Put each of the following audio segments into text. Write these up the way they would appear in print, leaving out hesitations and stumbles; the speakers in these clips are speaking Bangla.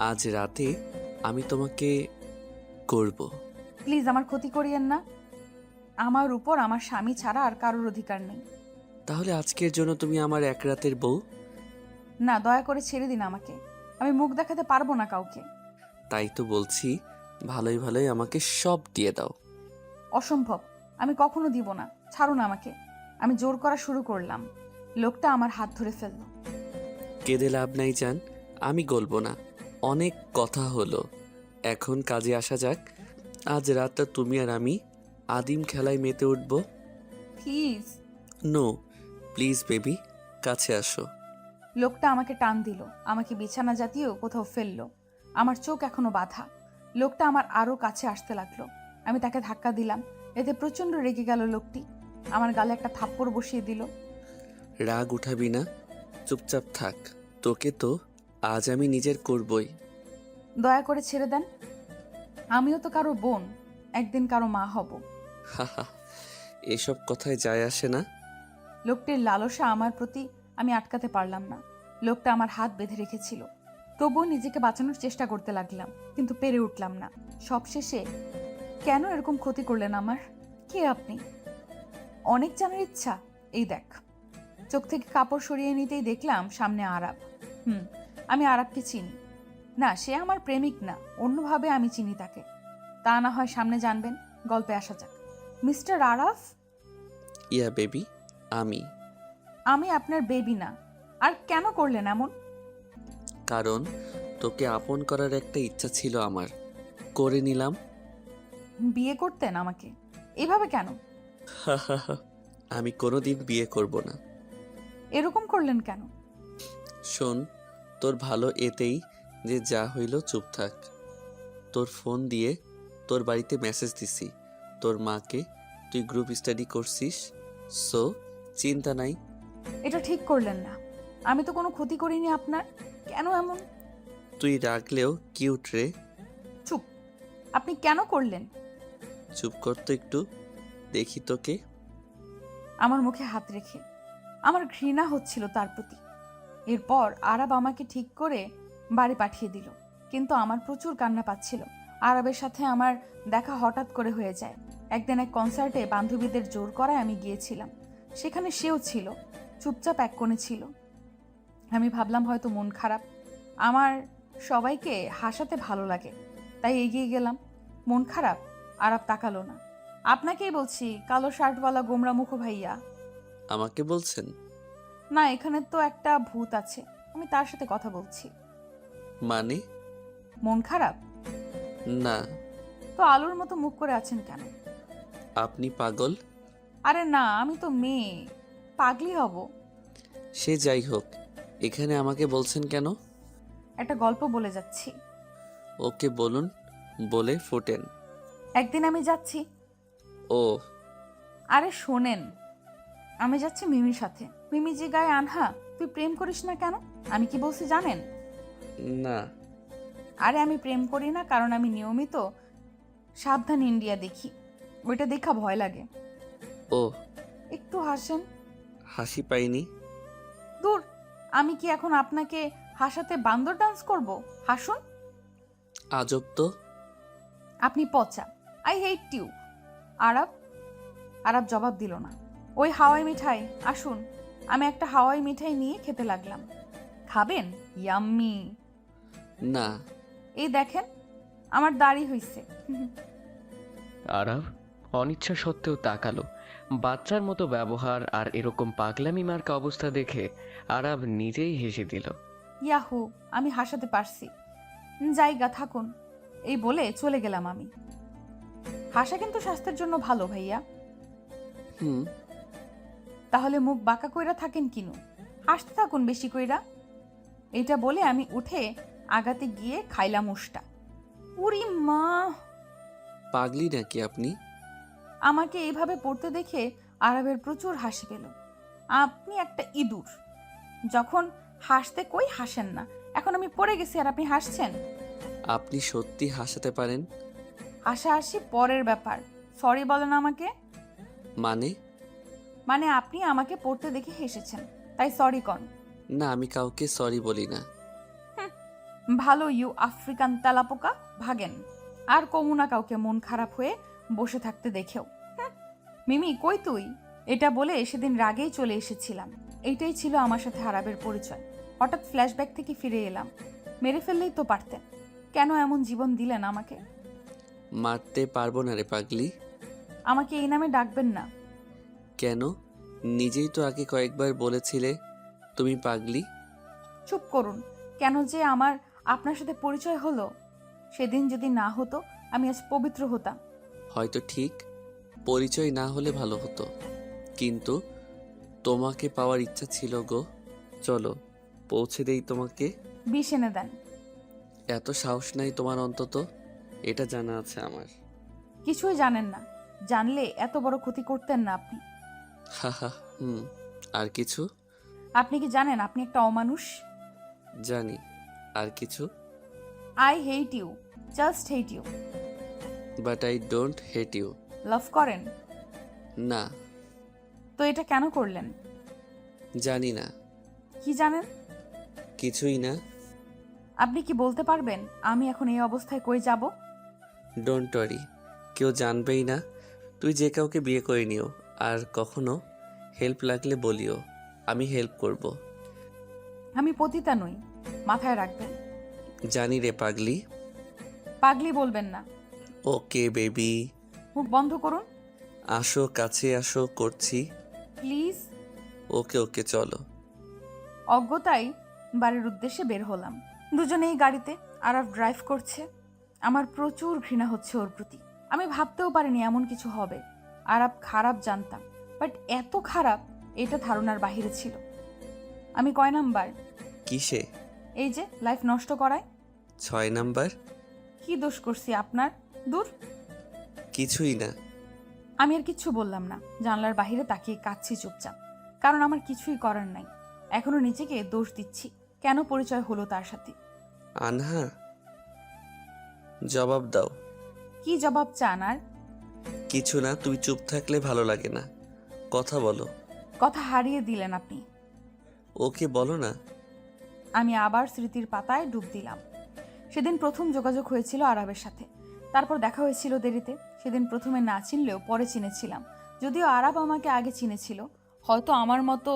আজ রাতে আমি তোমাকে করব। প্লিজ আমার ক্ষতি করিয়েন না। আমার উপর আমার স্বামী ছাড়া আর কারোর অধিকার নেই। তাহলে আজকের জন্য তুমি আমার এক রাতের বউ? না, দয়া করে ছেড়ে দিন আমাকে। আমি মুখ দেখাতে পারবো না কাউকে। তাই তো বলছি, ভালোই ভালোই আমাকে সব দিয়ে দাও। অসম্ভব, আমি কখনো দিব না। ছাড়ুন আমাকে। আমি জোর করা শুরু করলাম। লোকটা আমার হাত ধরে ফেলল। কেঁদে লাভ নাই জান, আমি গলবো না। অনেক কথা হলো, এখন কাজে আসা যাক। আজ রাতটা তুমি আর আমি আদিম খেলায় মেতে উঠব। প্লিজ। নো, প্লিজ বেবি, কাছে আসো। লোকটা আমাকে টান দিল, আমাকে বিছানা জাতীয় কোথাও ফেললো। আমার চোখ এখনো বাঁধা। লোকটা আমার আরো কাছে আসতে লাগলো। আমি তাকে ধাক্কা দিলাম। এতে প্রচন্ড রেগে গেল লোকটি। আমার গালে একটা থাপ্পড় বসিয়ে দিল। রাগ উঠাবি না, চুপচাপ থাক। তোকে তো আজ আমি নিজের করবই। দয়া করে ছেড়ে দেন। আমিও তো কারো বোন, একদিন কারো মা হব। হাহা, এসব কথায় যায় আসে না। লোকটির লালসা আমার প্রতি আমি আটকাতে পারলাম না। লোকটা আমার হাত বেঁধে রেখেছিল। তবুও নিজেকে বাঁচানোর চেষ্টা করতে লাগলাম, কিন্তু পেরে উঠলাম না। সবশেষে, কেন এরকম ক্ষতি করলেন আমার? কে আপনি? অনেক জানার ইচ্ছা? এই দেখ। চোখ থেকে কাপড় সরিয়ে নিতেই দেখলাম সামনে আরাব। আমি আরাবকে চিনি না। সে আমার প্রেমিক না, অন্যভাবে আমি চিনি তাকে। তা না হয় সামনে জানবেন। গল্পে আসা যাক। মিস্টার আরাফ। ইয়া বেবি, আমি। আমি আপনার বেবি না। আর কেন করলেন এমন? কারণ তোকে আপন করার একটা ইচ্ছা ছিল আমার, করে নিলাম। বিয়ে করতেন আমাকে? এভাবে কেন? আমি কোনোদিন বিয়ে করব না। এরকম করলেন কেন? শোন, তোর ভালো এতেই যে যা হইল চুপ থাক। তোর ফোন দিয়ে তোর বাড়িতে মেসেজ দিছি, তোর মাকে। তুই গ্রুপ স্টাডি করছিস, সো চিন্তা নাই। এটা ঠিক করলেন না। আমি তো কোনো ক্ষতি করিনি আপনার। কেন এমন? তুই রাখলেও কিউট রে। চুপ। আপনি কেন করলেন? চুপ কর তো একটু, দেখি তোকে। আমার মুখে হাত রেখে। আমার ঘৃণা হচ্ছিল তার প্রতি। এরপর আরাব আমাকে ঠিক করে বাড়ি পাঠিয়ে দিল। কিন্তু আমার প্রচুর কান্না পাচ্ছিল। আরাবের সাথে আমার দেখা হঠাৎ করে হয়ে যায়। একদিন এক কনসার্টে বান্ধবীদের জোর করায় আমি গিয়েছিলাম। সেখানে সেও ছিল, চুপচাপ এক কোণে ছিল। আমি ভাবলাম হয়তো মন খারাপ। আমার সবাইকে হাসাতে ভালো লাগে, তাই এগিয়ে গেলাম। মন খারাপ? আরাব তাকালো না। আপনাকেই বলছি, কালো শার্টওয়ালা গোমরা মুখ ভাইয়া। আমাকে বলছেন? না, এখানে তো একটা ভূত আছে, আমি তার সাথে কথা বলছি। মানে? মন খারাপ? না। তো আলুর মতো মুখ করে আছেন কেন? আপনি পাগল? আরে না, আমি তো মেয়ে, পাগলি হব? সে যাই হোক, এখানে আমাকে বলছেন কেন? একটা গল্প বলে যাচ্ছি। ওকে বলুন, বলে ফোটেন। একদিন আমি যাচ্ছি। ও। আরে শোনেন, আমি যাচ্ছি মিমির সাথে। মিমি যে গায়ে আনহা, তুই প্রেম করিস না কেন? আমি কি বলছি জানেন? না। আরে আমি প্রেম করি না, কারণ আমি নিয়মিত সাবধান ইন্ডিয়া দেখি। ওইটা দেখা ভয় লাগে। ও। একটু হাসেন। হাসি পাইনি। দূর, আমি কি এখন আপনাকে হাসাতে বান্দর ডান্স করব? হাসুন। আজব তো। আপনি পচা। I hate you. আরব। আরব জবাব দিল না। ওই হাওয়াই মিঠাই, আসুন। আমি একটা হাওয়াই মিঠাই নিয়ে খেতে লাগলাম। খাবেন? ইয়াম্মি। না। এই দেখেন, আমার দাড়ি হইছে। আরাব অনিচ্ছা সত্ত্বেও তাকালো। বাচ্চার মতো ব্যবহার আর এরকম পাগলামি মার্কা অবস্থা দেখে আরাব নিজেই হেসে দিল। ইয়াহু, আমি হাসাতে পারছি। জায়গা থাকুন। এই বলে চলে গেলাম আমি। হাসা কিন্তু স্বাস্থ্যের জন্য ভালো ভাইয়া। হুম। তাহলে মুখ বাঁকা কইরা থাকেন কিনু? হাসতে থাকুন বেশি কইরা। এটা বলে আমি উঠে আগাতে গিয়ে খাইলাম উষ্টা। উরি মা! পাগলি নাকি আপনি? আমাকে এইভাবে পড়তে দেখে আরবের প্রচুর হাসি পেল। আপনি একটা ইঁদুর। যখন হাসতে কই হাসেন না, এখন আমি পড়ে গেছি আর আপনি হাসছেন। আপনি সত্যি হাসাতে পারেন? হাসাহাসি পরের ব্যাপার। সরি বলেন আমাকে। মানে? মানে আপনি আমাকে পড়তে দেখে হেসেছেন, তাই সরি কন। না, আমি কাউকে সরি বলি না। ভালো ইউ আফ্রিকান তেলাপোকা, ভাগেন। আর কমু না কাউকে মন খারাপ হয়ে বসে থাকতে দেখেও। মিমি কই তুই? এটা বলে সেদিন রাগেই চলে এসেছিলাম। এইটাই ছিল আমার সাথে আরাবের পরিচয়। হঠাৎ ফ্ল্যাশব্যাক থেকে ফিরে এলাম। মেরে ফেললেই তো পারতেন, কেন এমন জীবন দিলেন আমাকে? মারতে পারবো না রে পাগলি। আমাকে এই নামে ডাকবেন না। কেন? নিজেই তো আগে কয়েকবার বলেছিলে তুমি পাগলি। চুপ করুন। কেন যে আমার আপনার সাথে পরিচয় হলো, সেদিন যদি না হতো আমি আজ পবিত্র হতাম। হয়তো ঠিক, পরিচয় না হলে ভালো হতো, কিন্তু তোমাকে পাওয়ার ইচ্ছা ছিল গো। চলো পৌঁছে দেই তোমাকে। বিষ এনে দেন। এত সাহস নাই তোমার অন্তত, এটা জানা আছে আমার। কিছুই জানেন না, জানলে এত বড় ক্ষতি করতেন না আপনি। হা হা। আর কিছু? আপনি কি জানেন আপনি একটা অমানুষ? জানি। আর কিছু? I hate you, just hate you. But I don't hate you. Love করেন? না। তো এটা কেন করলেন? জানি না। কি জানেন? কিছুই না। আপনি কি বলতে পারবেন আমি এখন এই অবস্থায় কই যাব? ডোন্ট ওয়ারি, কেউ জানবেই না। তুই যে কাউকে বিয়ে করে নিও, আর কখনো হেল্প লাগলে বলিও, আমি হেল্প করব। আমি পতিতা নই, মাথায় রাখবেন। জানি রে পাগলি। পাগলি বলবেন না। Okay baby. মুখ বন্ধ করুন আসো, কাছে আসো, করছি। প্লিজ। ওকে ওকে, চলো। অজ্ঞতায় বাড়ির উদ্দেশ্যে বের হলাম। দুজনেই গাড়িতে, আরাফ ড্রাইভ করছে। আমার প্রচুর ঘৃণা হচ্ছে ওর প্রতি। আমি ভাবতেও পারিনি এমন কিছু হবে। আরাফ খারাপ জানতাম, বাট এত খারাপ এটা ধারণার বাহিরে ছিল। আমি কয় নাম্বার? কিসে? এই যে লাইফ নষ্ট করায়। 6 নাম্বার। কি দোষ করছি আপনার? দূর। কিছুই না। আমি আর কিচ্ছু বললাম না, জানলার বাহিরে তাকিয়ে কাঁদছি চুপচাপ। কারণ আমার কিছুই করার নাই। এখনো নিজেকে দোষ দিচ্ছি, কেন পরিচয় হলো তার সাথে। আনহা, জবাব দাও। কি জবাব চান আর? কিছু না, তুমি চুপ থাকলে ভালো লাগে না, কথা বলো। কথা হারিয়ে দিলেন আপনি। ওকে বলো না। আমি আবার স্মৃতির পাতায় ডুব দিলাম। সেদিন প্রথম যোগাযোগ হয়েছিল আরবের সাথে, তারপর দেখা হয়েছিল দেরিতে। সেদিন প্রথমে না চিনলেও পরে চিনেছিলাম। যদিও আরব আমাকে আগে চিনেছিল, হয়তো আমার মতো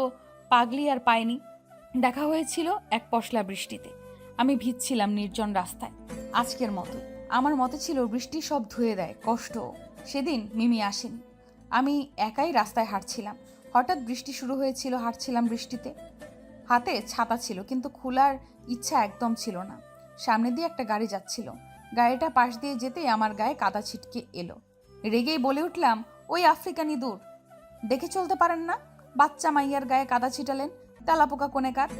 পাগলি আর পায়নি। দেখা হয়েছিল এক পশলা বৃষ্টিতে। আমি ভিজছিলাম নির্জন রাস্তায়, আজকের মতো। আমার মতে ছিল বৃষ্টি সব ধুয়ে দেয় কষ্ট। সেদিন মিমি আসেনি, আমি একাই রাস্তায় হাঁটছিলাম। হঠাৎ বৃষ্টি শুরু হয়েছিল, হাঁটছিলাম বৃষ্টিতে। হাতে ছাতা ছিল, কিন্তু খোলার ইচ্ছা একদম ছিল না। সামনে দিয়ে একটা গাড়ি যাচ্ছিল, গাড়িটা পাশ দিয়ে যেতেই আমার গায়ে কাদা ছিটকে এলো। রেগেই বলে উঠলাম, ওই আফ্রিকানি দূর, দেখে চলতে পারেন না? বাচ্চা মাইয়ার গায়ে কাদা ছিটালেন, তেলাপোকা কোনেকার।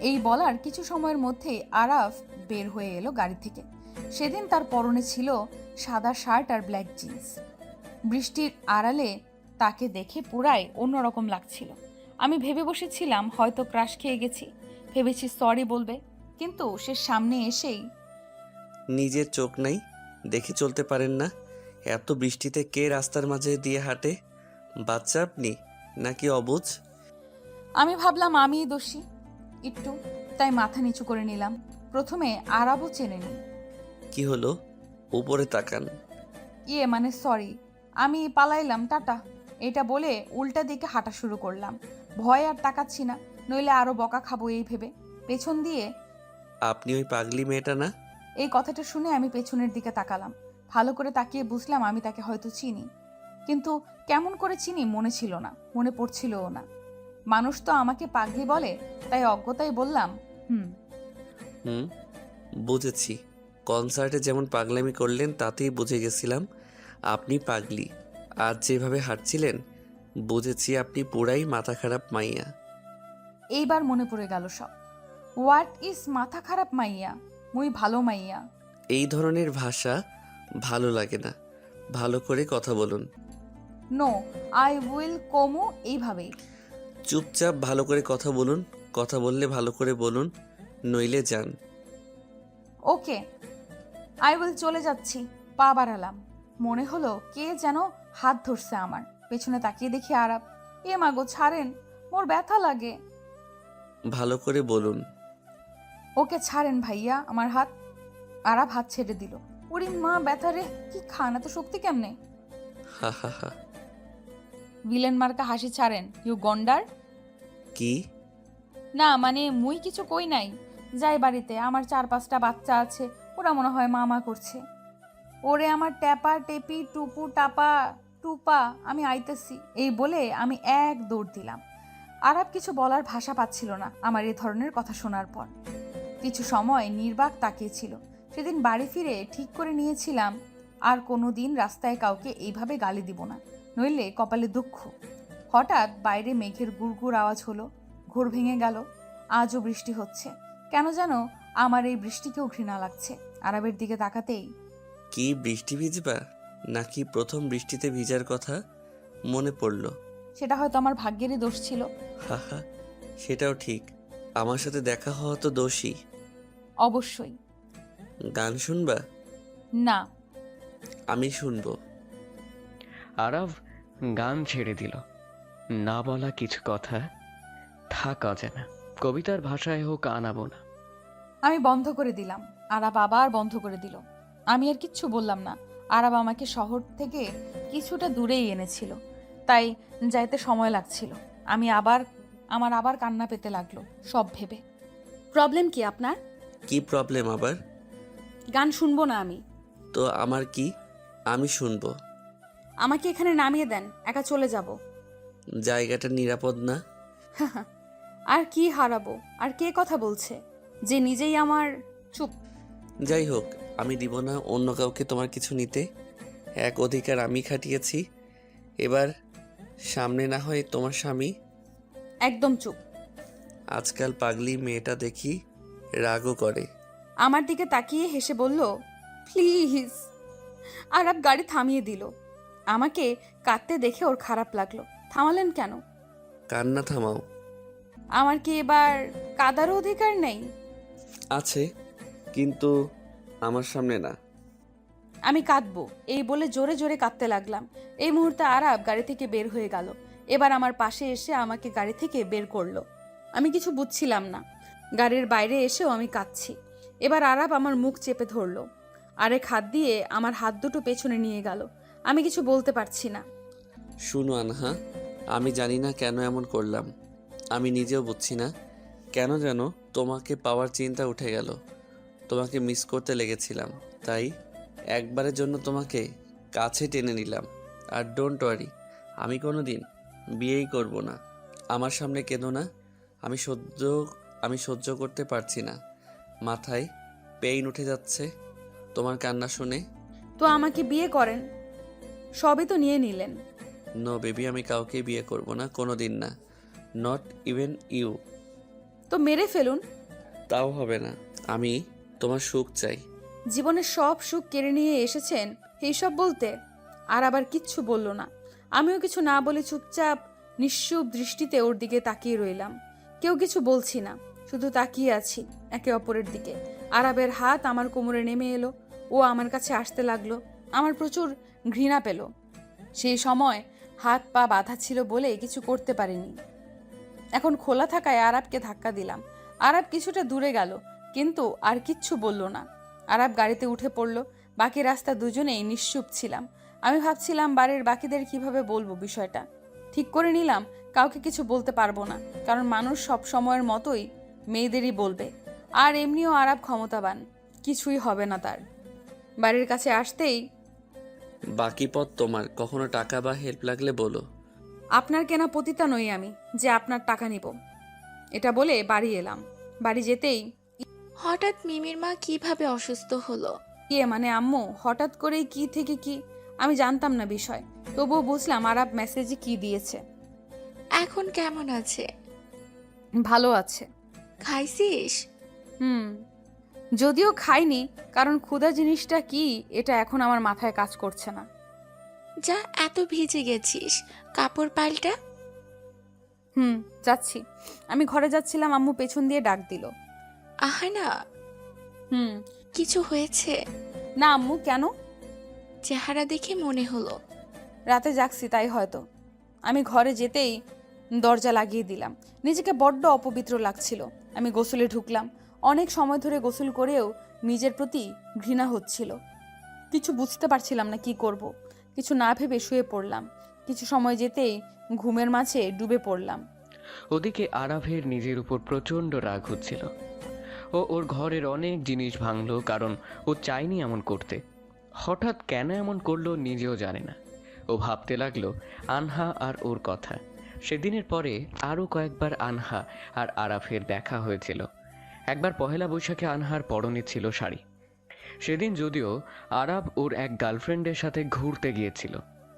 এই বলার কিছু সময়ের মধ্যেই আরাফ বের হয়ে এলো গাড়ি থেকে। সেদিন তার পরনে ছিল সাদা শার্ট আর ব্ল্যাক জিন্স। বৃষ্টির আড়ালে তাকে দেখে পুরাই অন্যরকম লাগছিল। আমি ভেবে বসেছিলাম হয়তো ক্রাশ খেয়ে গেছি, ভেবেছি সরি বলবে, কিন্তু সে সামনে এসেই। নিজের চোখ নাই, দেখে চলতে পারেন না? এত বৃষ্টিতে কে রাস্তার মাঝে দিয়ে হাঁটে? বাচ্চা আপনি নাকি অবুঝ? আমি ভাবলাম আমিই দোষী একটু, তাই মাথা নিচু করে নিলাম। প্রথমে আরাবও চেনেনি। কি হলো? উপরে তাকান। মানে সরি। আমি পালাইলাম, টাটা। এটা বলে উল্টা দিকে হাঁটা শুরু করলাম। ভয় আর তাকাচ্ছি না, নইলে আরো বকা খাবো এই ভেবে। পেছন দিয়ে। আপনি ওই পাগলি মেয়েটা না? এই কথাটা শুনে আমি পেছনের দিকে তাকালাম। ভালো করে তাকিয়ে বুঝলাম আমি তাকে হয়তো চিনি, কিন্তু কেমন করে চিনি মনে ছিল না, মনে পড়ছিলও না। মানুষ তো আমাকে পাগলি বলে, তাই অজ্ঞতায় বললাম, হুম, বুঝেছি। কনসার্টে যেমন পাগলামি করলেন তাতেই বুঝে গেছিলাম আপনি পাগলি। আজ যেভাবে হাঁটছিলেন বুঝেছি আপনি পুরাই মাথা খারাপ মাইয়া। এইবার মনে পড়ে গেল সব। হোয়াট ইজ মাথা খারাপ মাইয়া? মুই ভালো মাইয়া। এই ধরনের ভাষা ভালো লাগে না, ভালো করে কথা বলুন। নো, আই উইল কমু এইভাবেই। চুপচাপ ভালো করে কথা বলুন, কথা বললে ভালো করে বলুন, নইলে যান। ওকে, আই উইল। চলে যাচ্ছি। পা বাড়ালাম, মনে হলো কে যেন হাত ধরছে আমার। পেছনে তাকিয়ে দেখি আরাপ। এ মাগো ছাড়েন, মোর ব্যথা লাগে। ভালো করে বলুন। ওকে ছাড়েন ভাইয়া আমার হাত। আরাব হাত ছেড়ে দিল। ওরে মা, ব্যথা রে! কি খান, এত শক্তি কেমনে? হা হা হা। ভিলেন মার্কা হাসি ছাড়েন, ইউ গন্ডার। কি? না মানে মুই কিছু কই নাই। যাই বাড়িতে, আমার 4-5টা বাচ্চা আছে, ওরা মনে হয় মামা করছে। ওরে আমার ট্যাপা টেপি টুপু টাপা টুপা, আমি আইতেছি এই বলে আমি এক দৌড় দিলাম। আরাব কিছু বলার ভাষা পাচ্ছিল না আমার এ ধরনের কথা শোনার পর। কিছু সময় নির্বাক তাকিয়েছিল। সেদিন বাড়ি ফিরে ঠিক করে নিয়েছিলাম আর কোনো দিন রাস্তায় কাউকে এইভাবে গালি দিব না, নইলে কপালে দুঃখ। হঠাৎ বাইরে মেঘের গুড়গুড় আওয়াজ হলো। ঘোর ভেঙে গেল। আজও বৃষ্টি হচ্ছে। কেন যেন আমার এই বৃষ্টিকেও ঘৃণা লাগছে। আরাবের দিকে তাকাতেই, কি বৃষ্টি ভিজবা? নাকি প্রথম বৃষ্টিতে ভিজার কথা মনে পড়ল? সেটা হয়তো আমার ভাগ্যেরই দোষ ছিল। হা হা, সেটাও ঠিক। আমার সাথে দেখা হওয়া তো দোষী। অবশ্যই। গান শুনবা? না। আমি শুনবো। আরাব গান ছেড়ে দিল। না বলা কিছু কথা থাক অজানা। কবিতার ভাষায় হোক আনাবো না। আমি বন্ধ করে দিলাম। আরাব আবার বন্ধ করে দিল। আমি আর কিচ্ছু বললাম না। আরাব আমাকে শহর থেকে কিছুটা দূরেই এনেছিল, তাই যাইতে সময় লাগছিল। আমার আবার কান্না পেতে লাগলো সব ভেবে। প্রবলেম কি আপনার? কি প্রবলেম আবার? গান শুনবো না আমি। তো আমার কি? আমি শুনবো। আমাকে এখানে নামিয়ে দেন, একা চলে যাব। জায়গাটা নিরাপদ না? আর কি হারাবো? আর কে কথা বলছে যে নিজেই আমার? চুপ। যাই হোক, আমি দিব না অন্য কাউকে তোমার কিছু নিতে। এক অধিকার আমি খাটিয়েছি। এবার সামনে না হয় তোমার স্বামী। একদম চুপ। আজকাল পাগলি মেয়েটা দেখি রাগও করে। আমার দিকে তাকিয়ে হেসে বলল, প্লিজ। আরাব গাড়ি থামিয়ে দিল। আমাকে কাঁদতে দেখে ওর খারাপ লাগলো। থামালেন কেন? কান্না থামাও। আমার কি এবার কাদারও অধিকার নেই? আছে, কিন্তু আমার সামনে না। আমি কাঁদবো এই বলে জোরে জোরে কাঁদতে লাগলাম। এই মুহূর্তে আরাব গাড়ি থেকে বের হয়ে গেল। এবার আমার পাশে এসে আমাকে গাড়ি থেকে বের করলো। আমি কিছু বুঝছিলাম না। গাড়ির বাইরে এসেও আমি কাঁদছি। এবার আরাব আমার মুখ চেপে ধরলো। আরেক হাত দিয়ে আমার হাত দুটো পেছনে নিয়ে গেল। আমি কিছু বলতে পারছি না। শুনো আনহা, আমি জানি না কেন এমন করলাম। আমি নিজেও বুঝছি না কেন যেন তোমাকে পাওয়ার চিন্তা উঠে গেল। তোমাকে মিস করতে লেগেছিলাম, তাই একবারের জন্য তোমাকে কাছে টেনে নিলাম। আর ডোন্ট ওয়ারি, আমি কোনো দিন বিয়েই করব না। আমার সামনে কেঁদো না। আমি সহ্য করতে পারছি না। মাথায় পেইন উঠে যাচ্ছে তোমার কান্না শুনে। তো আমাকে বিয়ে করেন। সবই তো নিয়ে নিলেন। নো বেবি, আমি কাউকে বিয়ে করব না, কোনো দিন না। Not even you. তো মেরে ফেলুন। তাও হবে না। আমি তোমার সুখ চাই। জীবনের সব সুখ কেড়ে নিয়ে এসেছেন এইসব বলতে? আর আবার কিচ্ছু বলল না। আমিও কিছু না বলে চুপচাপ নিশ্চুপ দৃষ্টিতে ওর দিকে তাকিয়ে রইলাম। কেউ কিছু বলছি না, শুধু তাকিয়ে আছি একে অপরের দিকে। আরাবের হাত আমার কোমরে নেমে এলো। ও আমার কাছে আসতে লাগলো। আমার প্রচুর ঘৃণা পেল। সেই সময় হাত পা বাঁধা ছিল বলে কিছু করতে পারিনি। এখন খোলা থাকায় আরাবকে ধাক্কা দিলাম। আরাব কিছুটা দূরে গেল, কিন্তু আর কিচ্ছু বলল না। আরাব গাড়িতে উঠে পড়ল। বাকি রাস্তা দুজনেই নিশ্চুপ ছিলাম। আমি ভাবছিলাম বাড়ির বাকিদের কিভাবে বলবো বিষয়টা। ঠিক করে নিলাম কাউকে কিছু বলতে পারবো না, কারণ মানুষ সব সময়ের মতোই মেয়েদেরই বলবে। আর এমনিও আরাব ক্ষমতাবান, কিছুই হবে না তার। বাড়ির কাছে আসতেই, বাকি পথ তোমার। কখনো টাকা বা হেল্প লাগলে বলো। আপনার কেনা পতিতা নই আমি যে আপনার টাকা নিব। এটা বলে বাড়ি এলাম। বাড়ি যেতেই, হঠাৎ মিমির মা কিভাবে অসুস্থ হলো? মানে আম্মু হঠাৎ করেই কি থেকে কি, আমি জানতাম না বিষয়। তবুও বুঝলাম আরাব মেসেজে কি দিয়েছে। এখন কেমন আছে? ভালো আছে। খাইছিস? যদিও খাইনি, কারণ ক্ষুধা জিনিসটা কি এটা এখন আমার মাথায় কাজ করছে না। যা, এত ভিজে গেছিস, কাপড় পাল্টা। যাচ্ছি। আমি ঘরে যাচ্ছিলাম, আম্মু পেছন দিয়ে ডাক দিল। আহানা, কিছু হয়েছে? না আম্মু, কেন? চেহারা দেখে মনে হলো। রাতে জাগছি তাই হয়তো। আমি ঘরে যেতেই দরজা লাগিয়ে দিলাম। নিজেকে বড্ড অপবিত্র লাগছিল। আমি গোসলে ঢুকলাম। অনেক সময় ধরে গোসল করেও নিজের প্রতি ঘৃণা হচ্ছিল। কিছু বুঝতে পারছিলাম না কি করব। কিছু না ভেবে শুয়ে পড়লাম। কিছু সময় যেতেই ঘুমের মাঝে ডুবে পড়লাম। ওদিকে আরাফের নিজের উপর প্রচণ্ড রাগ হচ্ছিল। ও ওর ঘরের অনেক জিনিস ভাঙলো, কারণ ও চায়নি এমন করতে। হঠাৎ কেন এমন করলো নিজেও জানে না। ও ভাবতে লাগলো আনহা আর ওর কথা। সেদিনের পরে আরও কয়েকবার আনহা আর আরাফের দেখা হয়েছিল। একবার পহেলা বৈশাখে আনহার পরনে ছিল শাড়ি। সেদিন যদিও আরাব ওর এক গার্লফ্রেন্ডের সাথে ঘুরতে গিয়েছিল,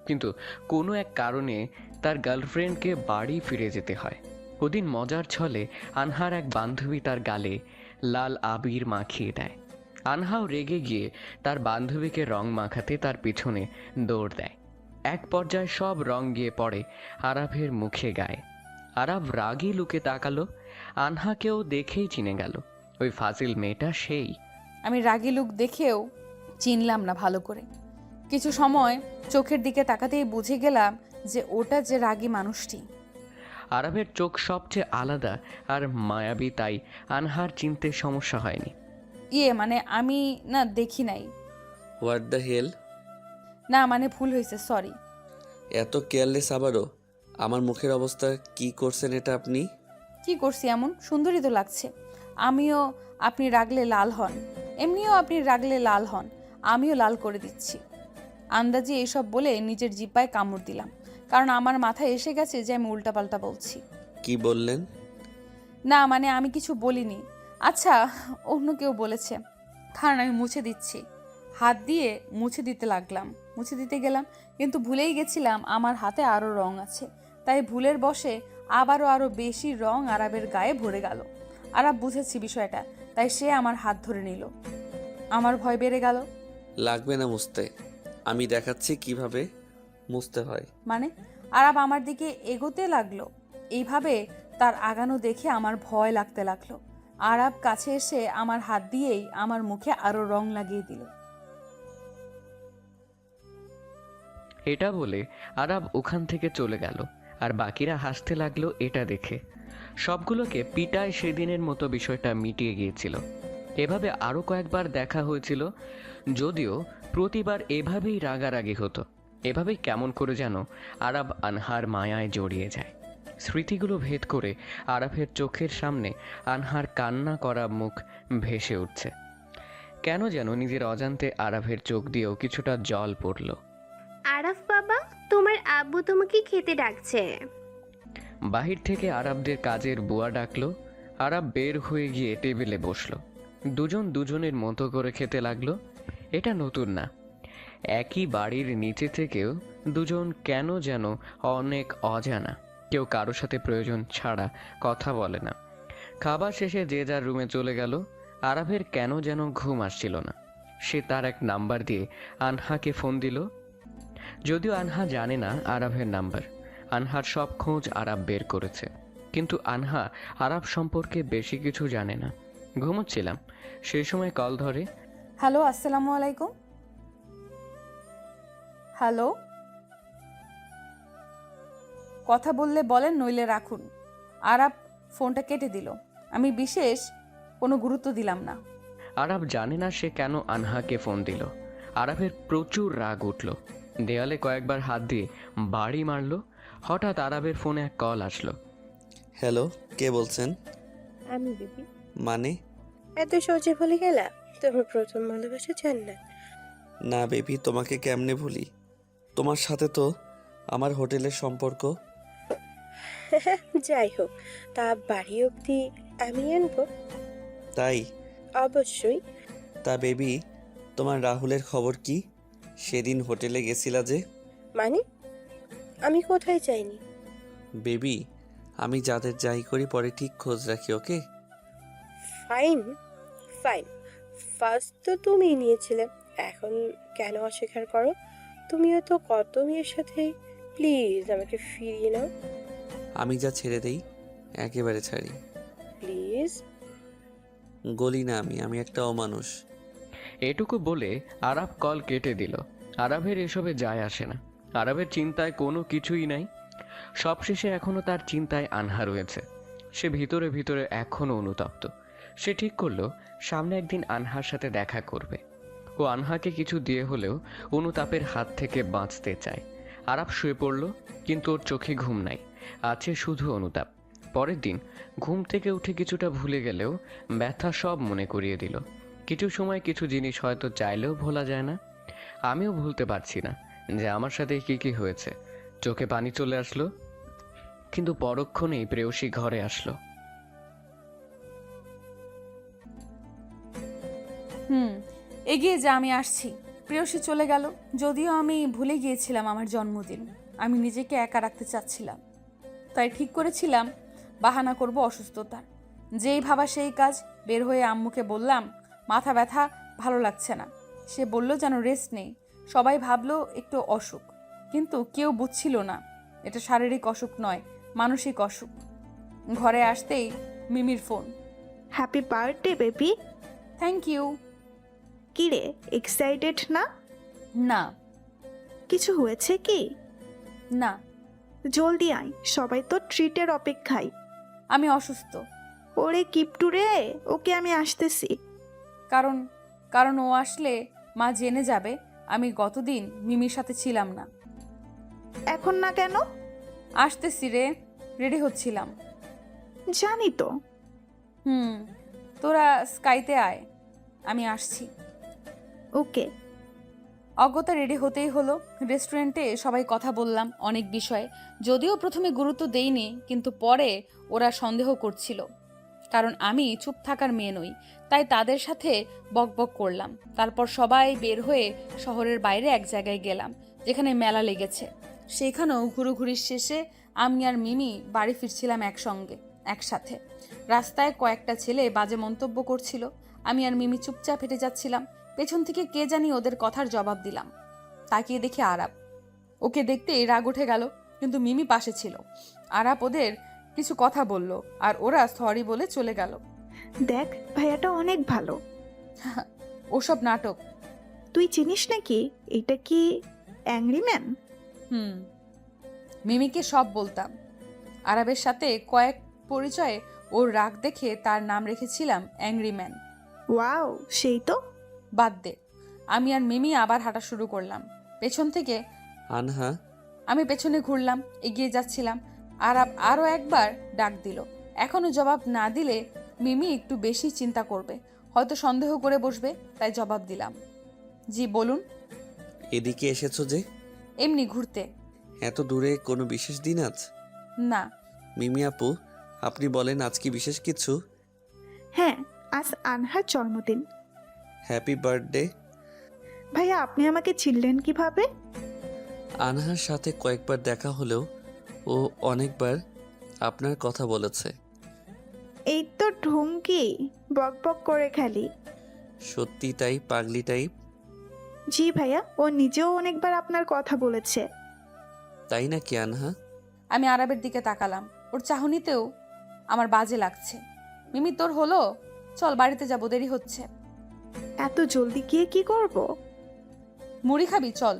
কিন্তু কোনো এক কারণে তার গার্লফ্রেন্ডকে বাড়ি ফিরে যেতে হয়। ওদিন মজার ছলে আনহার এক বান্ধবী তার গালে লাল আবির মাখিয়ে দেয়। আনহাও রেগে গিয়ে তার বান্ধবীকে রং মাখাতে তার পিছনে দৌড় দেয়। এক পর্যায়ে সব রং গিয়ে পড়ে আরাফের মুখে গায়ে। আরাফ রাগী লুকে তাকালো। আনহাকেও দেখেই চিনে গেল ওই ফাজিল মেয়েটা সেই। আমি রাগী লুক দেখেও চিনলাম না ভালো করে। কিছু সময় চোখের দিকে তাকাতেই বুঝে গেলাম যে ওটা যে রাগী মানুষটি। আরাফের চোখ সবচেয়ে আলাদা আর মায়াবী, তাই আনহার চিনতে সমস্যা হয়নি। মানে আমি না দেখি নাই। What the hell? না মানে ভুল হয়েছে, সরি। এত কেয়ারলেস আবারও? আমার মুখের অবস্থা কি করছেন এটা আপনি? কি করছি এমন? সুন্দরই তো লাগছে। আমিও আপনি রাগলে লাল হন, এমনিও আপনি রাগলে লাল হন, আমিও লাল করে দিচ্ছি। আন্দাজি এইসব বলে নিজের জিব্বায় কামড় দিলাম, কারণ আমার মাথায় এসে গেছে যে আমি উল্টাপাল্টা বলছি। কি বললেন? না মানে আমি কিছু বলিনি। আচ্ছা, অন্য কেউ বলেছে। কারণ আমি মুছে দিচ্ছি। হাত দিয়ে মুছে দিতে লাগলাম, মুছে দিতে গেলাম, কিন্তু ভুলেই গেছিলাম আমার হাতে আরও রং আছে। তাই ভুলের বশে আরও বেশি রং আরাবের গায়ে ভরে গেল। আরাব বুঝেছি বিষয়টা, তাই সে আমার হাত ধরে নিল। আমার ভয় বেড়ে গেল। লাগবে না মুছতে, আমি দেখাচ্ছি কিভাবে মুছতে হয়। মানে আরাব আমার দিকে এগোতে লাগলো। এইভাবে তার আগানো দেখে আমার ভয় লাগতে লাগলো। আরাব কাছে এসে আমার হাত দিয়েই আমার মুখে আরো রং লাগিয়ে দিল। এটা বলে আরাব ওখান থেকে চলে গেল, আর বাকিরা হাসতে লাগলো এটা দেখে। সবগুলোকে পিটায় সেদিনের মতো বিষয়টা মিটিয়ে গিয়েছিল। এভাবে আরও কয়েকবার দেখা হয়েছিল, যদিও প্রতিবার এভাবেই রাগারাগি হতো। এভাবেই কেমন করে যেন আরাব আনহার মায়ায় জড়িয়ে যায়। স্মৃতিগুলো ভেদ করে আরাফের চোখের সামনে আনহার কান্না করা মুখ ভেসে উঠছে। কেন যেন নিজের অজান্তে আরাফের চোখ দিয়েও কিছুটা জল পড়ল। আরাফ বাবা, তোমার আব্বু তোমাকে খেতে ডাকছে। বাহির থেকে আরাবদের কাজের বুয়া ডাকলো। আরাব বের হয়ে গিয়ে টেবিলে বসলো। দুজন দুজনের মতো করে খেতে লাগলো। এটা নতুন না, একই বাড়ির নিচে থেকেও দুজন কেন যেন অনেক অজানা। কেউ কারো সাথে প্রয়োজন ছাড়া কথা বলে না। খাবার শেষে যে যার রুমে চলে গেল। আরাফের কেন যেন ঘুম আসছিল না। সে তার এক নাম্বার দিয়ে আনহাকে ফোন দিল, যদিও আনহা জানে না আরাফের নাম্বার। আনহার সব খোঁজ আরাব বের করেছে, কিন্তু আনহা আরাব সম্পর্কে বেশি কিছু জানে না। ঘুমোচ্ছিলাম, সেই সময় কল ধরে। হ্যালো, আসসালামু আলাইকুম। হ্যালো, কথা বললে বলেন, নইলে রাখুন। আরাব ফোনটা কেটে দিল। আমি বিশেষ কোনো গুরুত্ব দিলাম না। আরাব জানে না সে কেন আনহাকে ফোন দিল। আরাবের প্রচুর রাগ উঠল। দেয়ালে কয়েকবার হাত দিয়ে বাড়ি মারল। হঠাৎ আরাবের ফোনে এক কল আসলো। হ্যালো, কে বলছেন? আমি বেবি। মানে? এত সহজে ভুলে গেলা? তোমার প্রথম ভালোবাসা চান না? না বেবি, তোমাকে কেমনে ভুলি? তোমার সাথে তো আমার হোটেলের সম্পর্ক। যাই হোক, তা বাড়ি অবধি আমি আনবো? তাই? অবশ্যই। তা বেবি, তোমার রাহুলের খবর কি? সেদিন হোটেলে গেছিলা যে? মানে আমি কোথায় চাইনি? বেবি, আমি যাদের যাই করি পরে ঠিক খোঁজ রাখি, ওকে? Fine fine. ফার্স্ট তো তুমিই নিয়েছিলে, এখন কেন অস্বীকার করো? তুমিও তো কত মেয়ের সাথে। প্লিজ আমাকে ফিরিয়ে নাও। আমি যা ছেড়ে দেই একেবারে ছাড়ি। প্লিজ। গলি না আমি একটা অমানুষ। এটুকু বলে আরাব কল কেটে দিল। আরাবের এসবে যায় আসে না। আরাবের চিন্তায় কোনো কিছুই নাই। সবশেষে এখনও তার চিন্তায় আনহা রয়েছে। সে ভিতরে ভিতরে এখনও অনুতপ্ত। সে ঠিক করলো সামনে একদিন আনহার সাথে দেখা করবে। ও আনহাকে কিছু দিয়ে হলেও অনুতাপের হাত থেকে বাঁচতে চায়। আরাপ শুয়ে পড়ল, কিন্তু ওর চোখে ঘুম নাই, আছে শুধু অনুতাপ। পরের দিন ঘুম থেকে উঠে কিছুটা ভুলে গেলেও ব্যথা সব মনে করিয়ে দিল। কিছু সময় কিছু জিনিস হয়তো চাইলেও ভোলা যায় না। আমিও ভুলতে পারছি না যে আমার সাথে কি কি হয়েছে। চোখে পানি চলে আসলো, কিন্তু পরক্ষণেই প্রেয়সী ঘরে আসলো। এগিয়ে যা, আমি আসছি। প্রেয়সী চলে গেল। যদিও আমি ভুলে গিয়েছিলাম আমার জন্মদিন, আমি নিজেকে একা রাখতে চাচ্ছিলাম, তাই ঠিক করেছিলাম বাহানা করব অসুস্থতার। যেই ভাবা সেই কাজ। বের হয়ে আম্মুকে বললাম মাথা ব্যথা, ভালো লাগছে না। সে বলল যেন রেস্ট নেই। সবাই ভাবলো একটু অসুখ, কিন্তু কেউ বুঝছিল না এটা শারীরিক অসুখ নয়, মানসিক অসুখ। ঘরে আসতেই মিমির phone. Happy birthday baby. Thank you. কি রে, এক্সাইটেড না? না। কিছু হয়েছে কি? না, জলদি আয়, সবাই তো ট্রিটের অপেক্ষায়। আমি অসুস্থ। ওরে কিপটু রে, ওকে আমি আসতেছি। কারণ কারণ ও আসলে মা জেনে যাবে আমি গতদিন মিমির সাথে ছিলাম না। এখন না কেন? আসতেছি রে, রেডি হচ্ছিলাম। জানি তো। তোরা স্কাইতে আয়, আমি আসছি। ওকে। অজ্ঞতা রেডি হতেই হলো। রেস্টুরেন্টে সবাই কথা বললাম অনেক বিষয়ে। যদিও প্রথমে গুরুত্ব দেইনি, কিন্তু পরে ওরা সন্দেহ করছিল, কারণ আমি চুপ থাকার মেয়ে নই। তাই তাদের সাথে বকবক করলাম। তারপর সবাই বের হয়ে শহরের বাইরে এক জায়গায় গেলাম যেখানে মেলা লেগেছে। সেখানেও ঘুরোঘুরির শেষে আমি আর মিমি বাড়ি ফিরছিলাম একসাথে। রাস্তায় কয়েকটা ছেলে বাজে মন্তব্য করছিল। আমি আর মিমি চুপচাপ হেঁটে যাচ্ছিলাম। পেছন থেকে কে জানি ওদের কথার জবাব দিলাম। তাকিয়ে দেখি আরাপ। ওকে দেখতেই রাগ উঠে গেল, কিন্তু মিমি পাশে ছিল। আরাপ ওদের কিছু কথা বলল আর ওরা সরি বলে চলে গেল। দেখ, ভাইয়াটা অনেক ভালো। ওসব নাটক। তুই চিনিস নাকি এটা কি অ্যাংরি ম্যান? মিমিকে সব বলতাম। আরাবের সাথে কয়েক পরিচয়ে ওর রাগ দেখে তার নাম রেখেছিলাম অ্যাংরি ম্যান। ওয়াও, সেই তো। বাদ দে। আমি আর মিমি আবার হাঁটা শুরু করলাম পেছন থেকে। আনহা, আমি পেছনে ঘুরলাম, এগিয়ে যাচ্ছিলাম। আরাব আরও একবার ডাক দিল। এখনো জবাব না দিলে মিমি একটু বেশি চিন্তা করবে, হয়তো সন্দেহ করে বসবে, তাই জবাব দিলাম। জি বলুন। এদিকে এসেছো যে? এমনি ঘুরতে। এত দূরে কোনো বিশেষ দিন আজ? না। মিমি আপু, আপনি বলেন আজ কি বিশেষ কিছু? হ্যাঁ, আজ আনহার জন্মদিন। Happy birthday. ভাইয়া, আপনি আমাকে চিনলেন কিভাবে? আনহার সাথে কয়েকবার দেখা হলেও ও অনেকবার আপনার কথা বলেছে। এই তো ঢুঙ্কি, বক বক করে খালি। সত্যি তাই, পাগলি টাইপ। জি ভাইয়া, ও নিজেও অনেকবার আপনার কথা বলেছে। তাই নাকি আনহা? আমি আরাবের দিকে তাকালাম। ওর চাহনিতেও আমার বাজে লাগছে। মিমি, তোর হলো? চল বাড়িতে যাবো, দেরি হচ্ছে। এত জলদি গিয়ে কি করব? মুড়ি খাবি? চল।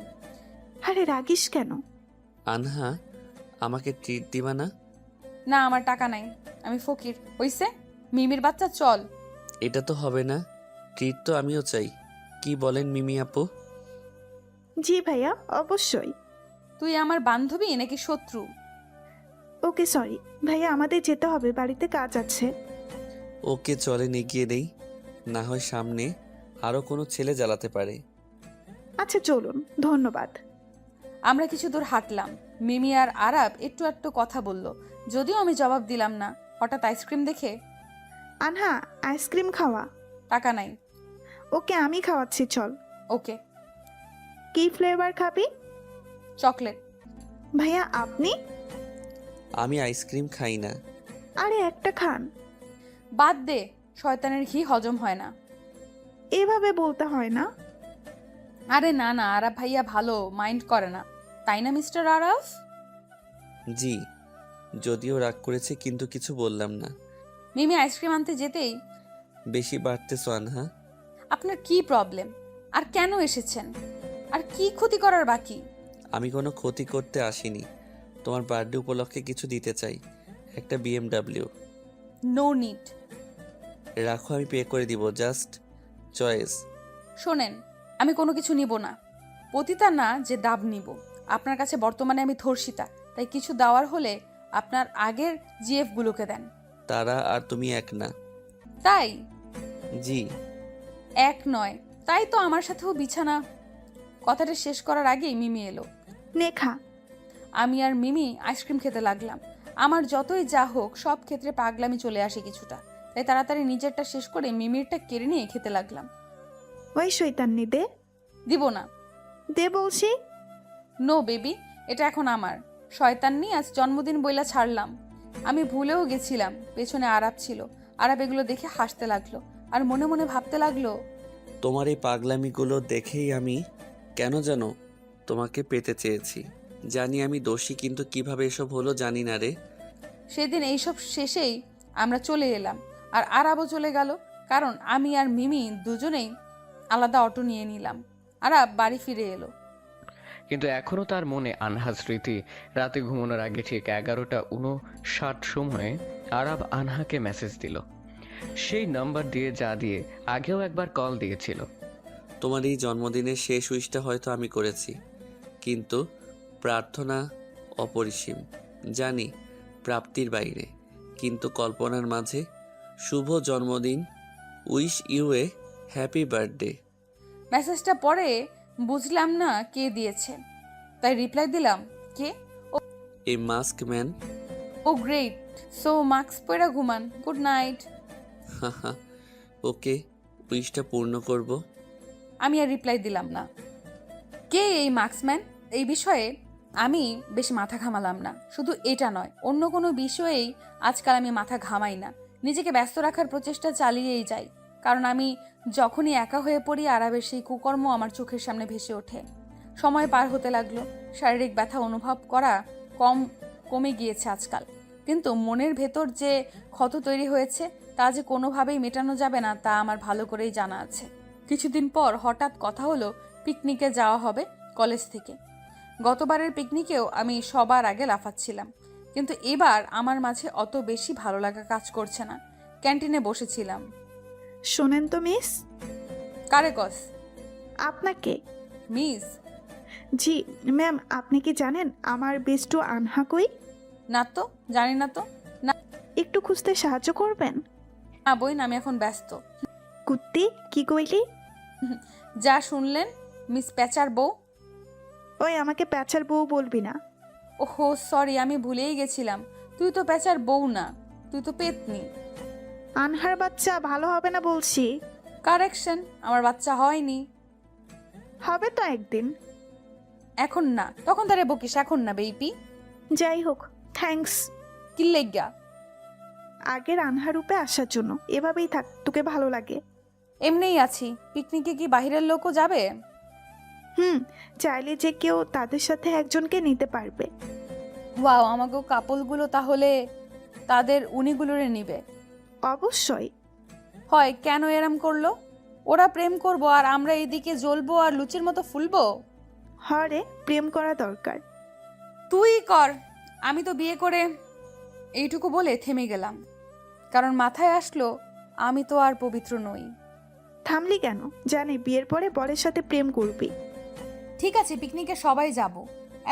আরে রাগিস কেন? আনহা, আমাকে ট্রিট দিবা না? না, আমার টাকা নাই, আমি ফকির। হইছে? মিমির বাচ্চা, চল। এটা তো হবে না, ট্রিট তো আমিও চাই। কি বলেন মিমি আপু? জি ভাইয়া, অবশ্যই। তুই আমার বান্ধবী নাকি শত্রু? ওকে সরি ভাইয়া, আমাদের যেতে হবে, বাড়িতে কাজ আছে। ওকে চলেন এগিয়ে নেই, না হয় সামনে আরও কোনো ছেলে জ্বালাতে পারে। আচ্ছা চলুন, ধন্যবাদ। আমরা কিছু দূর হাঁটলাম। মিমি আর আরাব একটু একটু কথা বলল, যদিও আমি জবাব দিলাম না। হঠাৎ আইসক্রিম দেখে। আনহা, আইসক্রিম খাওয়া। টাকা নাই। ওকে, আমি খাওয়াচ্ছি, চল। ওকে। কি ফ্লেভার খাবি? চকলেট। ভাইয়া আপনি? আমি আইসক্রিম খাই না। আরে একটা খান। বাদ দে, শয়তানের ঘি হজম হয় না। এভাবে বলতে হয় না। আরে না না, আরাব ভাইয়া ভালো, মাইন্ড করে না, তাই না মিস্টার আরাফ? জি, যদিও রাগ করেছে কিন্তু কিছু বললাম না। মিমি আইসক্রিম আনতে যেতেই, বেশি বাড়তেছো আনহা। আপনার কি প্রবলেম? আর কেন এসেছেন? আর কি ক্ষতি করার বাকি? আমি কোনো ক্ষতি করতে আসিনি, তোমার বার্থডে উপলক্ষে কিছু দিতে চাই, একটা BMW। No need. রাখো, আমি পে করে দিব, জাস্ট চয়েস। শোনেন, আমি কোনো কিছু নিব না। পতিতা না যে দাব নিব। আপনার কাছে বর্তমানে আমি ধর্ষিতা, তাই কিছু দেওয়ার হলে আপনার আগের জিএফগুলোকে দেন। তারা আর তুমি এক না। তাই? জি। এক নয়, তাই তো আমার সাথেও বিছানা। কথাটা শেষ করার আগেই মিমি এলো। নেখা। আমি আর মিমি আইসক্রিম খেতে লাগলাম। আমার যতই যা হোক সব ক্ষেত্রে পাগলামি চলে আসে কিছুটা, তাই তাড়াতাড়ি নিজেরটা শেষ করে মিমিরটা কেড়ে নিয়ে খেতে লাগলাম। ওই শৈতান্নি দে। দিব না। দে বলছি। নো বেবি, এটা এখন আমার। শয়তান্নি আজ জন্মদিন বইলা ছাড়লাম। আমি ভুলেও গেছিলাম পেছনে আরাব ছিল। আরাব এগুলো দেখে হাসতে লাগলো আর মনে মনে ভাবতে লাগলো, তোমার এই পাগলামিগুলো দেখেই আমি কেন যেন তোমাকে পেতে চেয়েছি। জানি আমি দোষী, কিন্তু কিভাবে এসব হলো জানি না রে। সেদিন এইসব শেষেই আমরা চলে এলাম আর আরাবও চলে গেল, কারণ আমি আর মিমি দুজনেই আলাদা অটো নিয়ে নিলাম। আরাব বাড়ি ফিরে এলো। কিন্তু এখনও তার মনে আনহা স্মৃতি। রাতে ঘুমানোর আগে ঠিক 11:59 সময়ে আরাব আনহাকে মেসেজ দিল। সেই নাম্বার দিয়ে যা দিয়ে আগেও একবার কল দিয়েছিল। তোমার এই জন্মদিনের শেষ উইশটা হয়তো আমি করেছি, কিন্তু প্রার্থনা অপরিসীম। জানি প্রাপ্তির বাইরে, কিন্তু কল্পনার মাঝে। শুভ জন্মদিন, wish you a happy birthday. মেসেজটা পড়ে বুঝলাম না কে দিয়েছে, তাই রিপ্লাই দিলাম, কে? A mask man. Oh great, so mask পরে ঘুমান, গুড নাইট। হাহা, ওকে, উইশটা পূর্ণ করব। আমি আর রিপ্লাই দিলাম না। কে এই মার্কসম্যান? এই বিষয়ে আমি বেশ মাথা ঘামালাম না। শুধু এটা নয়, অন্য কোনো বিষয়েই আজকাল আমি মাথা ঘামাই না। নিজেকে ব্যস্ত রাখার প্রচেষ্টা চালিয়েই যাই, কারণ আমি যখনই একা হয়ে পড়ি আরাবের সেই কুকর্ম আমার চোখের সামনে ভেসে ওঠে। সময় পার হতে লাগলো, শারীরিক ব্যথা অনুভব করা কমে গিয়েছে আজকাল, কিন্তু মনের ভেতর যে ক্ষত তৈরি হয়েছে তা যে কোনোভাবেই মেটানো যাবে না তা আমার ভালো করেই জানা আছে। কিছুদিন পর হঠাৎ কথা হলো পিকনিকে যাওয়া হবে কলেজ থেকে। গতবারের পিকনিকেও আমি সবার আগে লাফাচ্ছিলাম, কিন্তু এবার আমার মাঝে অত বেশি ভালো লাগা কাজ করছে না। ক্যান্টিনে বসেছিলাম। শোনেন তো মিস। কারে কস? আপনাকে। মিস? জি ম্যাম, আপনি কি জানেন আমার বেস্টু আনহা কই? না তো, জানি না তো। একটু খুঁজতে সাহায্য করবেন? না বইন, আমি এখন ব্যস্ত। কুত্তি, কি কইলি? যা শুনলেন, মিস প্যাচার বউ। ওই আমাকে প্যাচার বউ বলবি না। ওহো সরি, আমি ভুলেই গেছিলাম। তুই তো প্যাচার বউ না, তুই তো পেতনি। আনহার বাচ্চা ভালো হবে না বলছি। কারেকশন, আমার বাচ্চা হয়নি। হবে তো একদিন। এখন না, তখন তারে বকিস, এখন না বেবি। যাই হোক, থ্যাঙ্কস কি লেগা? আগের আনহা রূপে আসার জন্য। এভাবেই থাক, তোকে ভালো লাগে। এমনিই আছি। পিকনিকে কি বাহিরের লোকও যাবে? চাইলে যে কেউ তাদের সাথে একজনকে নিতে পারবে। ওয়াও, আমাকেও কাপলগুলো তাহলে তাদের উনিগুলোরে নিবে। অবশ্যই। হয়, কেন এরম করলো? ওরা প্রেম করবো আর আমরা এদিকে জ্বলবো আর লুচির মতো ফুলবো? হরে, প্রেম করা দরকার। তুই কর, আমি তো বিয়ে করে। এইটুকু বলে থেমে গেলাম, কারণ মাথায় আসলো আমি তো আর পবিত্র নই। থামলি কেন? জানি বিয়ের পরে বরের সাথে প্রেম করবি। ঠিক আছে, পিকনিকে সবাই যাব।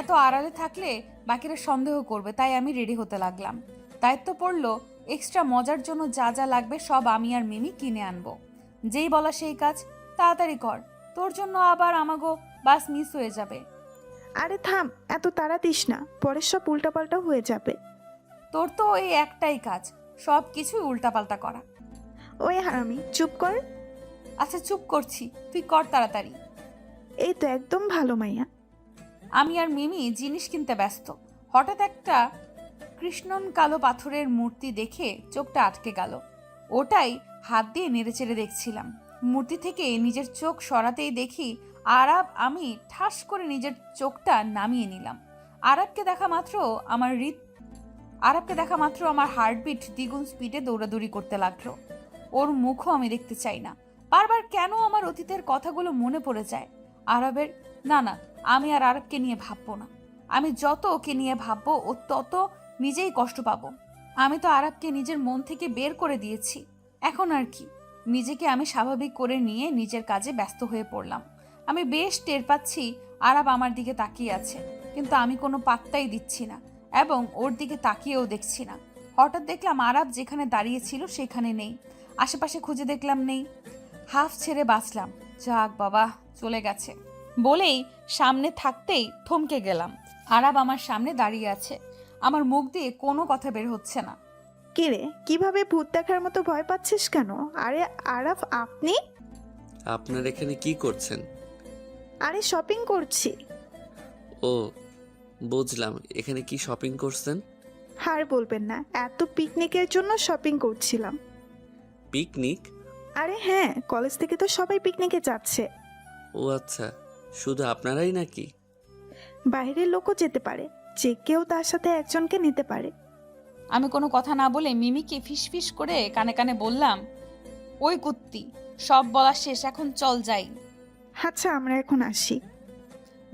এত আড়ালে থাকলে বাকিরা সন্দেহ করবে, তাই আমি রেডি হতে লাগলাম। দায়িত্ব পড়লো এক্সট্রা মজার জন্য যা যা লাগবে সব আমি আর মিমি কিনে আনবো। যেই বলা সেই কাজ, তাড়াতাড়ি কর, তোর জন্য আবার আমাগো বাস মিস হয়ে যাবে। আরে থাম, এত তাড়া দিস না, পরে সব উল্টাপাল্টা হয়ে যাবে। তোর তো এই একটাই কাজ, সব কিছুই উল্টাপাল্টা করা। ওই হারামি, চুপ কর। আচ্ছা চুপ করছি, তুই কর তাড়াতাড়ি। এই তো একদম ভালো মাইয়া। আমি আর মিমি জিনিস কিনতে ব্যস্ত। হঠাৎ একটা কৃষ্ণন কালো পাথরের মূর্তি দেখে চোখটা আটকে গেল। ওটাই হাত দিয়ে নেড়েচেড়ে দেখছিলাম। মূর্তি থেকে নিজের চোখ সরাতেই দেখি আরাব। আমি ঠাস করে নিজের চোখটা নামিয়ে নিলাম। আরাবকে দেখা মাত্র আমার হার্টবিট দ্বিগুণ স্পিডে দৌড়াদৌড়ি করতে লাগলো। ওর মুখও আমি দেখতে চাই না। বারবার কেন আমার অতীতের কথাগুলো মনে পড়ে যায় আরবের। না, আমি আর আরবকে নিয়ে ভাববো না। আমি যত ওকে নিয়ে ভাববো ও তত নিজেই কষ্ট পাবো। আমি তো আরাবকে নিজের মন থেকে বের করে দিয়েছি, এখন আর কি। নিজেকে আমি স্বাভাবিক করে নিয়ে নিজের কাজে ব্যস্ত হয়ে পড়লাম। আমি বেশ টের পাচ্ছি আরাব আমার দিকে তাকিয়ে আছে, কিন্তু আমি কোনো পাত্তাই দিচ্ছি না এবং ওর দিকে তাকিয়েও দেখছি না। হঠাৎ দেখলাম আরাব যেখানে দাঁড়িয়ে ছিল সেখানে নেই। আশেপাশে খুঁজে দেখলাম নেই। হাফ ছেড়ে বাঁচলাম। যাক বাবা, চলে গেছে বলেই সামনে থাকতেই থমকে গেলাম। আরাব আমার সামনে দাঁড়িয়ে আছে, আমার মুখ দিয়ে কোনো কথা বের হচ্ছে না। কিরে, কিভাবে ভূত দেখার মতো ভয় পাচ্ছিস কেন? আরে আরাফ, আপনি? আপনার এখানে কি করছেন? আরে শপিং করছি। ও বুঝলাম, এখানে কি শপিং করছেন? আর বলবেন না, এত পিকনিকের জন্য শপিং করছিলাম। পিকনিক? আরে হ্যাঁ, কলেজ থেকে তো সবাই পিকনিকে যাচ্ছে। ও আচ্ছা, শুধু আপনারাই নাকি? বাইরের লোকও যেতে পারে, যে কেউ তার সাথে একজনকে নিতে পারে। আমি কোনো কথা না বলে মিমিকে ফিসফিস করে কানে কানে বললাম, ওই কুত্তি, সব বলা শেষ, এখন চল যাই। আচ্ছা, আমরা এখন আসি।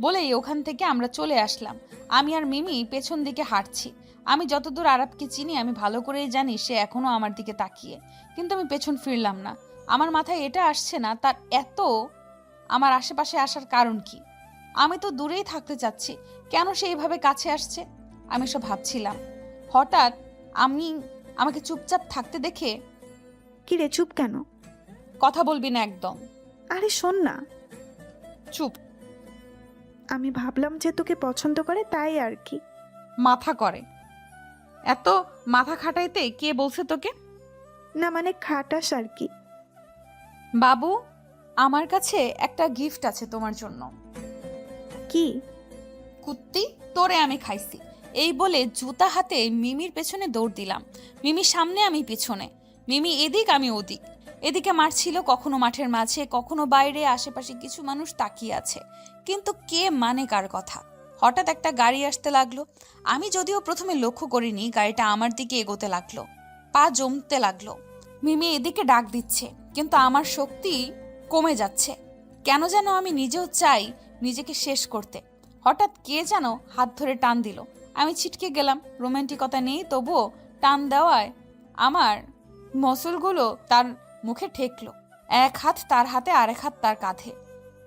বলেই ওখান থেকে আমরা চলে আসলাম। আমি আর মিমি পেছন দিকে হাঁটছি। আমি যতদূর আরাবকে চিনি আমি ভালো করেই জানি সে এখনো আমার দিকে তাকিয়ে, কিন্তু আমি পেছন ফিরলাম না। আমার মাথায় এটা আসছে না তার এত আমার আশেপাশে আসার কারণ কি। আমি তো দূরেই থাকতে চাচ্ছি, কেন সে এইভাবে কাছে আসছে? আমি সব ভাবছিলাম। হঠাৎ আমাকে চুপচাপ থাকতে দেখে, কিরে, চুপ কেন? কথা বলবি না একদম। আরে শোন না, চুপ। আমি ভাবলাম যে তোকে পছন্দ করে, তাই আর কি। মাথা করে এত মাথা খাটাইতে কে বলছে তোকে? না মানে খাটাস আর কি। বাবু, আমার কাছে একটা গিফট আছে তোমার জন্য। কি? কুত্তি, তোরে আমি খাইছি। এই বলে জুতা হাতে মিমির পেছনে দৌড় দিলাম। মিমির সামনে, আমি পিছনে। মিমি এদিক, আমি ওদিক। এদিকে মারছিল, কখনো মাঠের মাঝে, কখনো বাইরে। আশেপাশে কিছু মানুষ তাকিয়ে আছে, কিন্তু কে মানে কার কথা। হঠাৎ একটা গাড়ি আসতে লাগলো। আমি যদিও প্রথমে লক্ষ্য করিনি, গাড়িটা আমার দিকে এগোতে লাগলো, পা জমতে লাগলো। মিমি এদিকে ডাক দিচ্ছে, কিন্তু আমার শক্তি কমে যাচ্ছে। কেন যেন আমি নিজেও চাই নিজেকে শেষ করতে। হঠাৎ কে যেন হাত ধরে টান দিল। আমি ছিটকে গেলাম। রোমান্টিকতা নেই, তবুও টান দেওয়ায় আমার মসলগুলো তার মুখে ঠেকলো। এক হাত তার হাতে, আরেক হাত তার কাঁধে।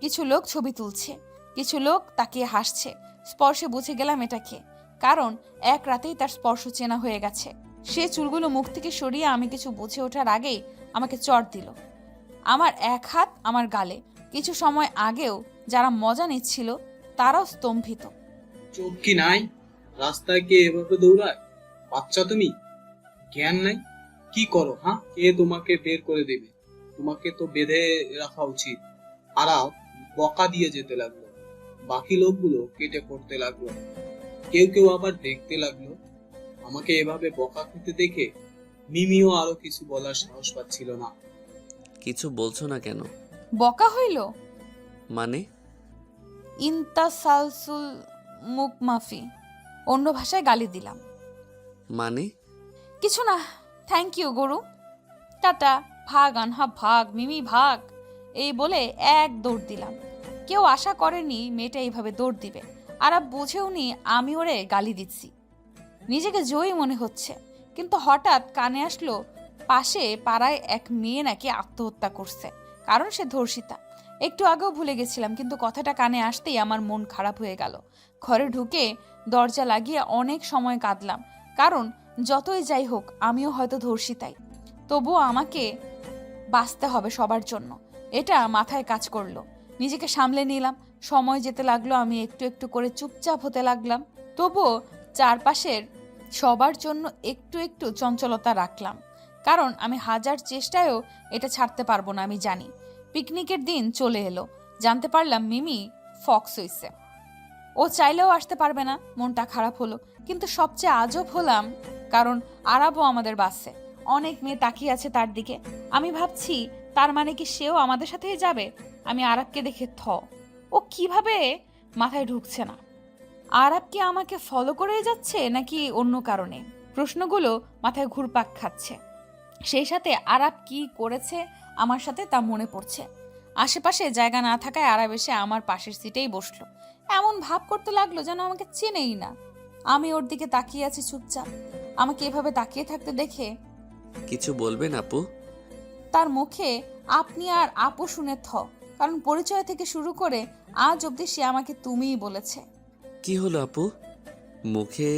কিছু লোক ছবি তুলছে, কিছু লোক তাকিয়ে হাসছে। স্পর্শে বুঝে গেলাম এটা কে, কারণ এক রাতেই তার স্পর্শ চেনা হয়ে গেছে। সে চুলগুলো মুখ থেকে সরিয়ে আমি কিছু বুঝে ওঠার আগেই আমাকে চড় দিল। আমার এক হাত আমার গালে। কিছু সময় আগেও যারা মজা নিচ্ছিল তারাও স্তম্ভিত। চোখ কি নাই? রাস্তায় কে এভাবে দৌড়ায়? বাচ্চা তুমি, জ্ঞান নাই? কি করো হ্যাঁ? কে তোমাকে বের করে দেবে? তোমাকে তো বেঁধে রাখা উচিত। আরাও বকা দিয়ে যেতে লাগলো। বাকি লোকগুলো কেটে পড়তে লাগলো। কেউ কেউ আবার দেখতে লাগলো। আমাকে এভাবে বকা খেতে দেখে মিমিও আরো কিছু বলার সাহস পাচ্ছিল না। কিছু বলছো না কেন? বকা হইল মানে? ইন্তাসালসুল মুখ মাফি, অন্য ভাষায় গালি দিলাম। মানে? কিছু না, থ্যাংক ইউ গরু, টাটা, ভাগ আনহা ভাগ, মিমি ভাগ। এই বলে এক দৌড় দিলাম। কেউ আশা করেনি মেয়েটা এইভাবে দৌড় দিবে। আর বুঝেও নি আমি ওরে গালি দিচ্ছি। নিজেকে জয়ী মনে হচ্ছে, কিন্তু হঠাৎ কানে আসলো পাশে পাড়ায় এক মেয়ে নাকি আত্মহত্যা করছে, কারণ সে ধর্ষিতা। একটু আগেও ভুলে গেছিলাম, কিন্তু কথাটা কানে আসতেই আমার মন খারাপ হয়ে গেল। ঘরে ঢুকে দরজা লাগিয়ে অনেক সময় কাঁদলাম, কারণ যতই যাই হোক আমিও হয়তো ধর্ষিতাই, তবুও আমাকে বাঁচতে হবে সবার জন্য, এটা মাথায় কাজ করলো। নিজেকে সামলে নিলাম। সময় যেতে লাগলো, আমি একটু একটু করে চুপচাপ হতে লাগলাম। তবুও চারপাশের সবার জন্য একটু একটু চঞ্চলতা রাখলাম, কারণ আমি হাজার চেষ্টায়ও এটা ছাড়তে পারবো না। আমি জানি পিকনিকের দিন চলে এলো। জানতে পারলাম মিমি ফক্স হইছে, ও চাইলেও আসতে পারবে না। মনটা খারাপ হলো, কিন্তু সবচেয়ে আজব হলাম কারণ আরাবও আমাদের বাসে। অনেক মেয়ে তাকিয়ে আছে তার দিকে। আমি ভাবছি তার মানে কি সেও আমাদের সাথেই যাবে? আমি আরাবকে দেখে ও কিভাবে মাথায় ঢুকছে না। আরাব কি আমাকে ফলো করে যাচ্ছে নাকি অন্য কারণে? প্রশ্নগুলো মাথায় ঘুরপাক খাচ্ছে। সেই সাথে আরাব কি করেছে আমার সাথে তা মনে পড়ছে। আশেপাশে জায়গা না থাকায় আরাব এসে আমার পাশের সিটেই বসলো। এমন ভাব করতে লাগলো যেন আমাকে চেনেই না। আমি ওর দিকে তাকিয়ে আছি চুপচাপ। আমাকে এভাবে তাকিয়ে থাকতে দেখে কিছু বলবেন আপু? তার মুখে আপনি আর আপু শুনে কারণ পরিচয় থেকে শুরু করে আজ অবধি সে আমাকে তুমিই বলেছে। কি হলো আপু? মুখে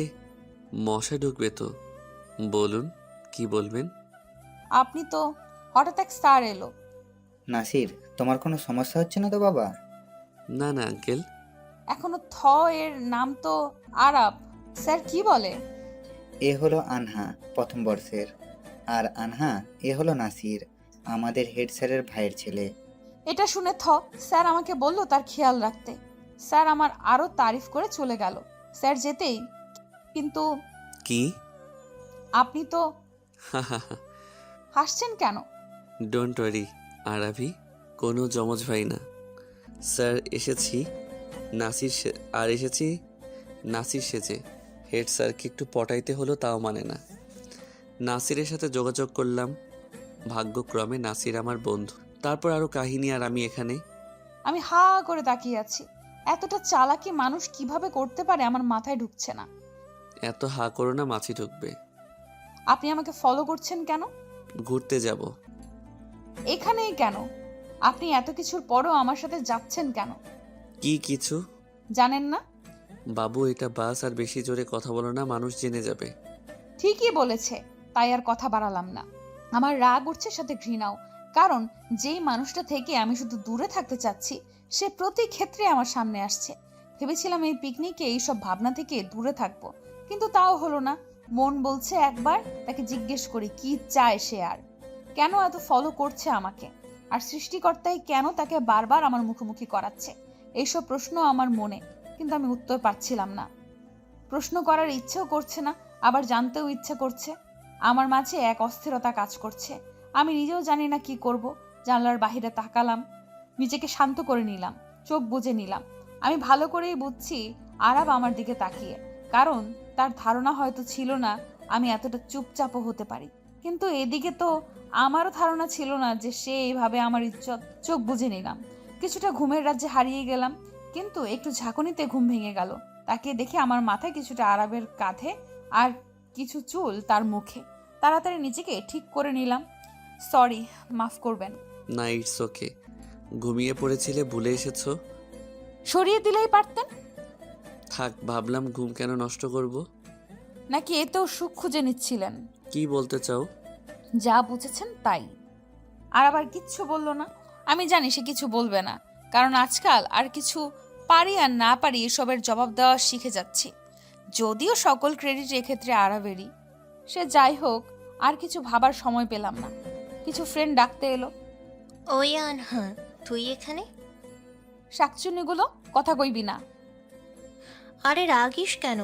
মশা ঢুকবে তো? বলুন, কি বলবেন? আপনি তো হঠাৎ এক স্যার এলো। নাসির, তোমার কোনো সমস্যা হচ্ছে না তো বাবা? না না আঙ্কেল। এখনো এর নাম তো আরাব। স্যার কি বলে? এ হলো আনহা, প্রথম বর্ষের। আর আনহা, এ হলো নাসির, আমাদের হেড স্যারের ভাইয়ের ছেলে। এটা শুনে স্যার আমাকে বলল তার খেয়াল রাখতে। স্যার আমার আরো তারিফ করে চলে গেল। স্যার যেতেই কিন্তু কি? আপনি তো হাসছেন কেন? ডোন্ট ওয়ারি আরাভি, কোনো জমজ ভাই না। স্যার এসেছি নাসির সেজে। হেড স্যারকে একটু পটাইতে হলো, তাও মানে না। নাসিরের সাথে যোগাযোগ করলাম। ভাগ্যক্রমে নাসির আমার বন্ধু। তারপর আরো কাহিনী, আর আমি এখানে। আমি হা করে তাকিয়ে আছি। এতটা চালাকি মানুষ কিভাবে করতে পারে আমার মাথায় ঢুকছে না। এত হা করো না, মাছি ঢুকবে। আপনি আমাকে ফলো করছেন কেন? ঘুরতে যাব। এখানেই কেন? আপনি এত কিছুর পরও আমার সাথে যাচ্ছেন কেন? কি কিছু? জানেন না? বাবু, এটা বাস, আর বেশি জোরে কথা বলো না, মানুষ জেনে যাবে। ঠিকই বলেছে, তাই আর কথা বাড়ালাম না। আমার রাগ উঠছে, সাথে ঘৃণাও। কারণ যেই মানুষটা থেকে আমি শুধু দূরে থাকতে চাচ্ছি, সে প্রতি ক্ষেত্রে আমার সামনে আসছে। ভেবেছিলাম এই পিকনিকে এইসব ভাবনা থেকে দূরে থাকবো, কিন্তু তাও হলো না। মন বলছে একবার তাকে জিজ্ঞেস করি কি চায় সে, আর কেন এত ফলো করছে আমাকে, আর সৃষ্টিকর্তাই কেন তাকে বারবার আমার মুখোমুখি করাচ্ছে। এইসব প্রশ্ন আমার মনে, কিন্তু আমি উত্তর পাচ্ছিলাম না। প্রশ্ন করার ইচ্ছেও করছে না, আবার জানতেও ইচ্ছে করছে। আমার মাঝে এক অস্থিরতা কাজ করছে। আমি নিজেও জানি না কি করব। জানলার বাহিরে তাকালাম, নিজেকে শান্ত করে নিলাম, চোখ বুজে নিলাম। আমি ভালো করেই বুঝছি আরাব আমার দিকে তাকিয়ে, কারণ তার ধারণা হয়তো ছিল না আমি এতটা চুপচাপও হতে পারি। কিন্তু এদিকে তো আমারও ধারণা ছিল না যে সে এইভাবে আমার ইজ্জত। চোখ বুজে নিলাম, কিছুটা ঘুমের রাজ্যে হারিয়ে গেলাম। কিন্তু একটু ঝাঁকুনিতে ঘুম ভেঙে গেল। তাকে দেখে আমার মাথায় কিছুটা আরাবের কাঁধে আর কিছু চুল তার মুখে। তাড়াতাড়ি নিজেকে ঠিক করে নিলাম। সরি, মাফ করবেন। না, ইটস ওকে। ঘুমিয়ে পড়েছিলে, ভুলে এসেছো। সরিয়ে দিলেই পারতেন। থাক, ভাবলাম ঘুম কেন নষ্ট করব। নাকি এতেও সুখ খুঁজে নিচ্ছিলেন? কি বলতে চাও? যা বুঝেছেন তাই। আর আবার কিচ্ছু বললো না। আমি জানি সে কিছু বলবে না, কারণ আজকাল আর কিছু পারি আর না পারি এসবের জবাব দেওয়া শিখে যাচ্ছি। যদিও সকল ক্রেডিট এক্ষেত্রে আরাবেরই। সে যাই হোক, আর কিছু ভাবার সময় পেলাম না। কিছু ফ্রেন্ড ডাকতে এলো। ওই আনহা, তুই এখানে? শাকচুনিগুলো, কথা কইবি না। আরে রাগিস কেন?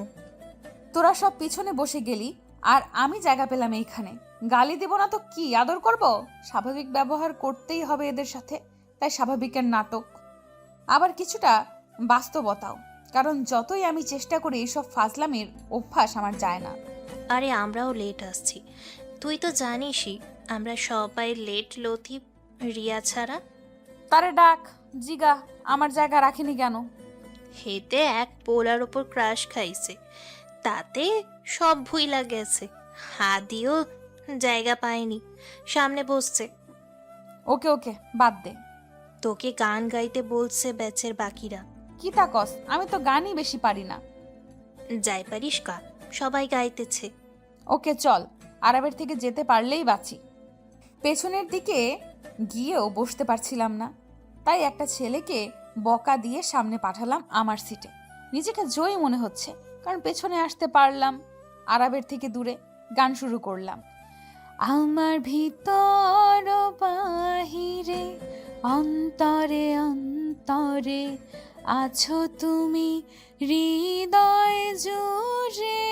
তোরা সব পিছনে বসে গেলি আর আমি জায়গা পেলাম এইখানে। গালি দেব না তো কি আদর করব? স্বাভাবিক ব্যবহার করতেই হবে এদের সাথে, তাই স্বাভাবিকের নাটক। আবার কিছুটা বাস্তবতাও, কারণ যতই আমি চেষ্টা করি এইসব ফাজলামির অভ্যাস আমার যায় না। আরে আমরাও লেট আসছি, তুই তো জানিসই আমরা সবাই লেট, লতিফ রিয়া ছাড়া। তারে ডাক, জিগা আমার জায়গা রাখিনি কেন। হেঁটে এক পোলার ওপর ক্রাশ খাইছে, তাতে সব ভুইলা গেছে। হাদিও জায়গা পায়নি, সামনে বসছে। ওকে ওকে, বাদ দে। তোকে গান গাইতে বলছে ব্যাচের বাকিরা। কি তা কস? আমি তো গানই বেশি পারি না। যাই পারিস কা, সবাই গাইতেছে। ওকে চল, আরবের থেকে যেতে পারলেই বাঁচি। পেছনের দিকে গিয়েও বসতে পারছিলাম না, তাই একটা ছেলেকে বকা দিয়ে সামনে পাঠালাম আমার সিটে। নিজেকে জয়ী মনে হচ্ছে, কারণ পেছনে আসতে পারলাম। আরবের থেকে দূরে গান শুরু করলাম। আমার ভিতর বাহিরে অন্তরে অন্তরে আছো তুমি হৃদয় জুড়ে,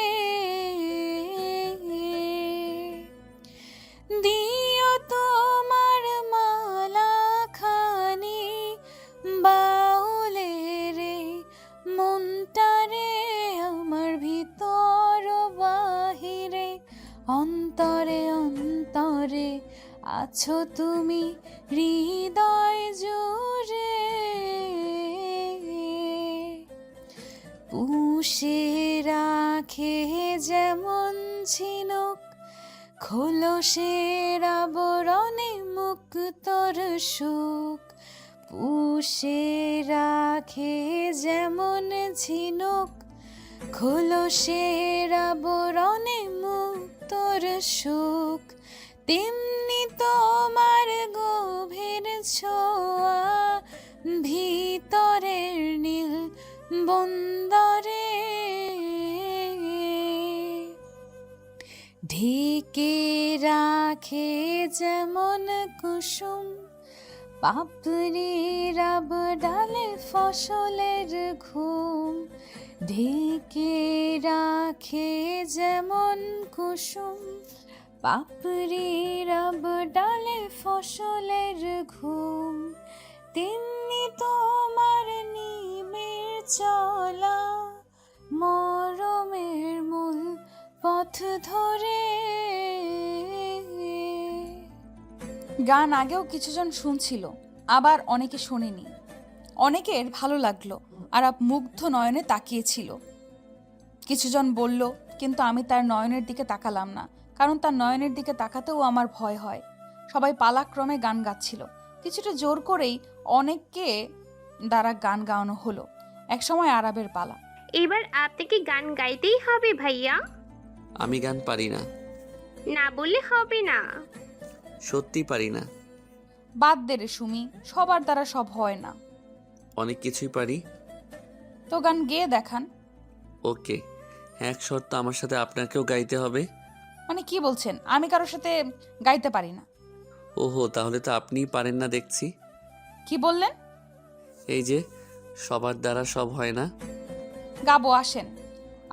দিও তোমার মালা খানি বাউলে রে মনটারে, আমার ভিতর বাহিরে অন্তরে অন্তরে আছো তুমি হৃদয় জুড়ে। পুষে রাখে যেমন ঝিনুক, খোলসের আবরণে মুক্তর সুখ। পুষে রাখে যেমন ঝিনুক, খোলসের আবরণে মুক্তর সুখ, তেমনি তোমার গভীর ছোঁয়া ভিতরের নীল বন্দরে ঢেকে রাখে যেমন কুসুম, পাপড়ির আবডালে ফসলের ঘুম। ঢেকে রাখে যেমন কুসুম, পাপড়ির আবডালে ফসলের ঘুম, তেমনি তোমার নিমের চলা মরমের মূল পথ ধরে। গান আগেও কিছুজন শুনছিল, আবার অনেকে শোনেনি। অনেকের ভালো লাগলো, আর মুগ্ধ নয়নে তাকিয়েছিল। কিছুজন বলল, কিন্তু আমি তার নয়নের দিকে তাকালাম না, কারণ তার নয়নের দিকে তাকাতেও আমার ভয় হয়। সবাই পালাক্রমে গান গাচ্ছিল, কিছুটা জোর করেই অনেককে দ্বারা গান গাওয়ানো হলো। একসময় আরাবের পালা। এবার আপনাকে গান গাইতেই হবে ভাইয়া, আমি গান পারি না, না বললে হবে না। সত্যি পারি না। বাদ দে রে সুমি, সবার দ্বারা সব হয় না। অনেক কিছুই পারি। তো গান গেয়ে দেখান। ওকে, এক শর্ত, আমার সাথে আপনাকেও গাইতে হবে। মানে কি বলছেন? আমি কারোর সাথে গাইতে পারি না। ওহো, তাহলে তো আপনিই পারেন না দেখছি। কি বললেন? এই যে সবার দ্বারা সব হয় না। গাবো, আসেন।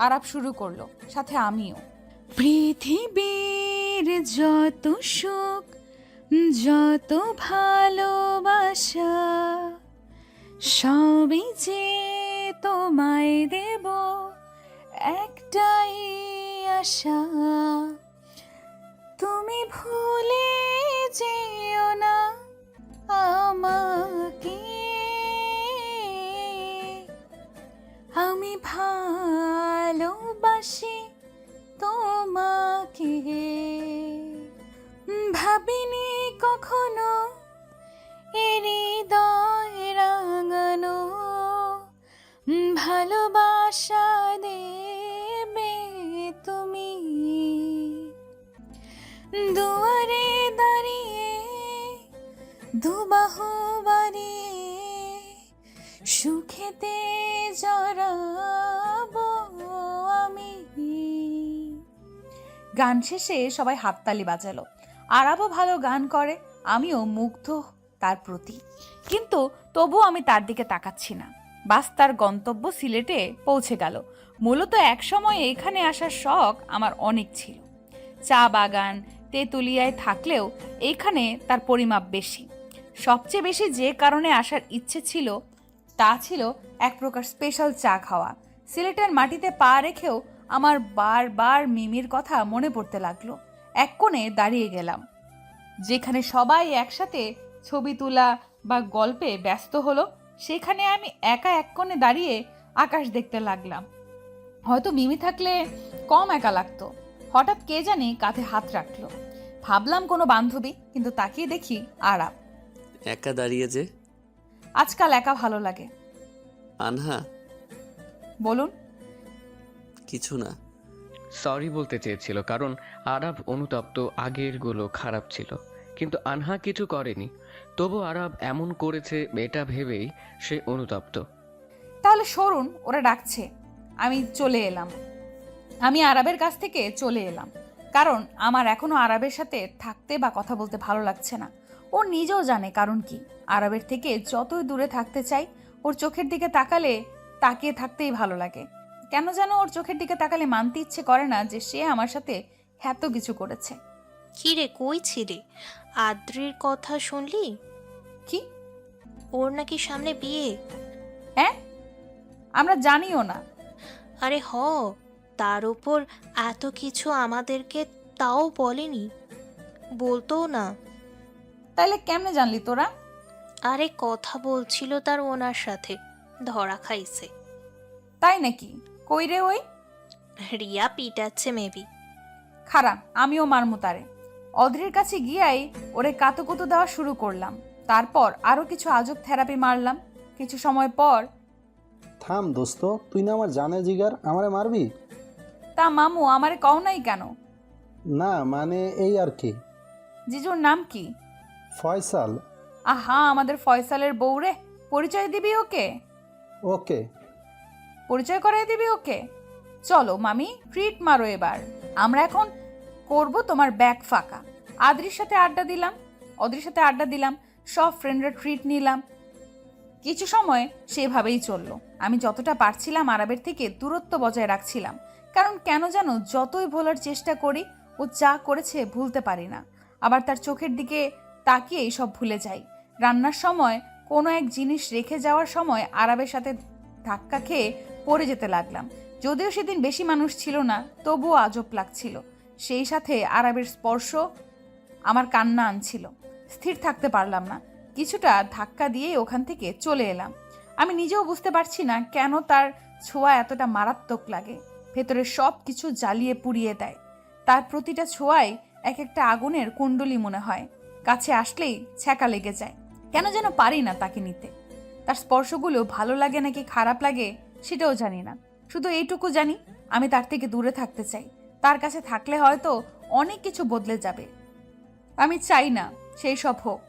আরাব শুরু করলো, সাথে আমিও। পৃথিবীর যত সুখ, যত ভালোবাসা, সবই যে তোমায় দেব একটাই আশা। তুমি ভুলে যেও না আমাকে, আমি ভালোবাসি তোমাকে। ভাবিনি কখনো হৃদয় রাঙানো ভালোবাসা দেবে তুমি। দুয়ারে দাঁড়িয়ে দুবাহু বাড়িয়ে সুখেতে জড়াবো আমি। গান শেষে সবাই হাততালি বাজালো। আরাবও ভালো গান করে, আমিও মুগ্ধ তার প্রতি, কিন্তু তবুও আমি তার দিকে তাকাচ্ছি না। বাস তার গন্তব্য সিলেটে পৌঁছে গেল। মূলত এক সময় এখানে আসার শখ আমার অনেক ছিল। চা বাগান তেঁতুলিয়ায় থাকলেও এইখানে তার পরিমাপ বেশি। সবচেয়ে বেশি যে কারণে আসার ইচ্ছে ছিল তা ছিল এক প্রকার স্পেশাল চা খাওয়া। সিলেটের মাটিতে পা রেখেও আমার বারবার মিমির কথা মনে পড়তে লাগলো। এক কোণে দাঁড়িয়ে গেলাম, যেখানে সবাই একসাথে ছবি তোলা বা গল্পে ব্যস্ত হলো, সেখানে আমি একা এক কোণে দাঁড়িয়ে আকাশ দেখতে লাগলাম। হয়তো মিমি থাকলে কম একা লাগতো। হঠাৎ কে জানি কাঁধে হাত রাখলো। ভাবলাম কোনো বান্ধবী, কিন্তু তাকিয়ে দেখি আরাব। একা দাঁড়িয়ে যে? আজকাল একা ভালো লাগে। আনহা, বলুন। কিছু না। সরি বলতে চেয়েছিল, কারণ আরাব অনুতপ্ত, আগেরগুলো খারাপ ছিল, কিন্তু আনহা কিছু করেনি। তবু আরাব এমন করেছে এটা ভেবেই সে অনুতপ্ত। তাহলে সরুন, ওরা ডাকছে। আমি চলে এলাম। আমি আরাবের কাছ থেকে চলে এলাম, কারণ আমার এখনো আরাবের সাথে থাকতে বা কথা বলতে ভালো লাগছে না। ও নিজেও জানে কারণ কি। আরাবের থেকে যতই দূরে থাকতে চাই, ওর চোখের দিকে তাকিয়ে থাকতেই ভালো লাগে। কেন যেন ওর চোখের দিকে তাকালে মানতে ইচ্ছে করে না যে সে আমার সাথে এত কিছু করেছে। কি রে, কই ছিলি? আদ্রির কথা শুনলি? কি? ওর নাকি সামনে বিয়ে। হ্যাঁ, আমরা জানিও না। আরে হ, তার উপর এত কিছু আমাদেরকে তাও বলেনি, বলতো না। তাইলে কেমনে জানলি তোরা? আরে কথা বলছিল তার ওনার সাথে, ধরা খাইছে। তাই নাকি? কই রে ওই? রিয়া পিটাচ্ছে মেবি। খারাপ, আমিও মারমু তারে। অধীরের কাছে গিয়াই ওরে কাতুকুতু দেওয়া শুরু করলাম। তারপর আরো কিছু আজব থেরাপি মারলাম। কিছু সময় পর, থাম দোস্ত, তুই না আমার জানে জিগার, আমারে মারবি? তা মামু আমারে কও নাই কেন? না মানে এই আর কি। জিজুর নাম কি? ফয়সাল। আহা, আমাদের ফয়সালের বউ রে। পরিচয় দিবি ওকে? ওকে। পরিচয় করাই দিবি ওকে? চলো মামি, ট্রিট মারো এবার। আমরা এখন করব তোমার ব্যাগ ফাঁকা। অদ্রির সাথে আড্ডা দিলাম, সব ফ্রেন্ডরা ট্রিট নিলাম। কিছু সময় সেভাবেই চললো। আমি যতটা পারছিলাম আরবের থেকে দূরত্ব বজায় রাখছিলাম, কারণ কেন যেন যতই ভোলার চেষ্টা করি ও যা করেছে ভুলতে পারি না। আবার তার চোখের দিকে তাকিয়েই সব ভুলে যাই। রান্নার সময় কোনো এক জিনিস রেখে যাওয়ার সময় আরবের সাথে ধাক্কা খেয়ে পড়ে যেতে লাগলাম। যদিও সেদিন বেশি মানুষ ছিল না, তবুও আজব লাগছিল। সেই সাথে আরবের স্পর্শ আমার কান্না আনছিল। স্থির থাকতে পারলাম না, কিছুটা ধাক্কা দিয়েই ওখান থেকে চলে এলাম। আমি নিজেও বুঝতে পারছি না কেন তার ছোঁয়া এতটা মারাত্মক লাগে। ভেতরের সব কিছু জ্বালিয়ে পুড়িয়ে দেয়। তার প্রতিটা ছোঁয়ায় এক একটা আগুনের কুণ্ডলি মনে হয়। কাছে আসলেই ছ্যাঁকা লেগে যায়। কেন যেন পারি না তাকে নিতে। তার স্পর্শগুলো ভালো লাগে নাকি খারাপ লাগে সেটাও জানি না। শুধু এইটুকু জানি, আমি তার থেকে দূরে থাকতে চাই। তার কাছে থাকলে হয়তো অনেক কিছু বদলে যাবে। আমি চাই না সেই সব হোক।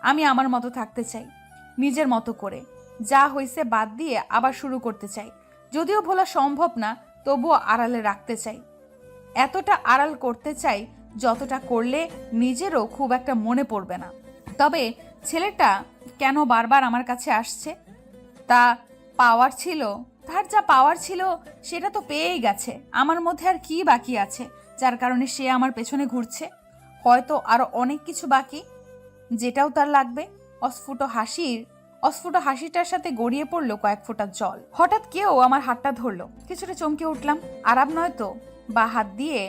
আমি আমার মতো থাকতে চাই, নিজের মতো করে। যা হয়েছে বাদ দিয়ে আবার শুরু করতে চাই। যদিও ভোলা সম্ভব না, তবুও আড়ালে রাখতে চাই। এতটা আড়াল করতে চাই যতটা করলে নিজেরও খুব একটা মনে পড়বে না। তবে ছেলেটা কেন বারবার আমার কাছে আসছে? তার যা পাওয়ার ছিল সেটা তো পেয়েই গেছে। আমার মধ্যে আর কি বাকি আছে যার কারণে সে আমার পেছনে ঘুরছে? হয়তো আরো অনেক কিছু বাকি, যেটাও তার লাগবে। অস্ফুট হাসিটার সাথে গড়িয়ে পড়লো কয়েক ফোঁটা জল। হঠাৎ কেউ আমার হাতটা ধরলো। কিছুটা চমকে উঠলাম। আরাব নয় তো? বা হাত দিয়ে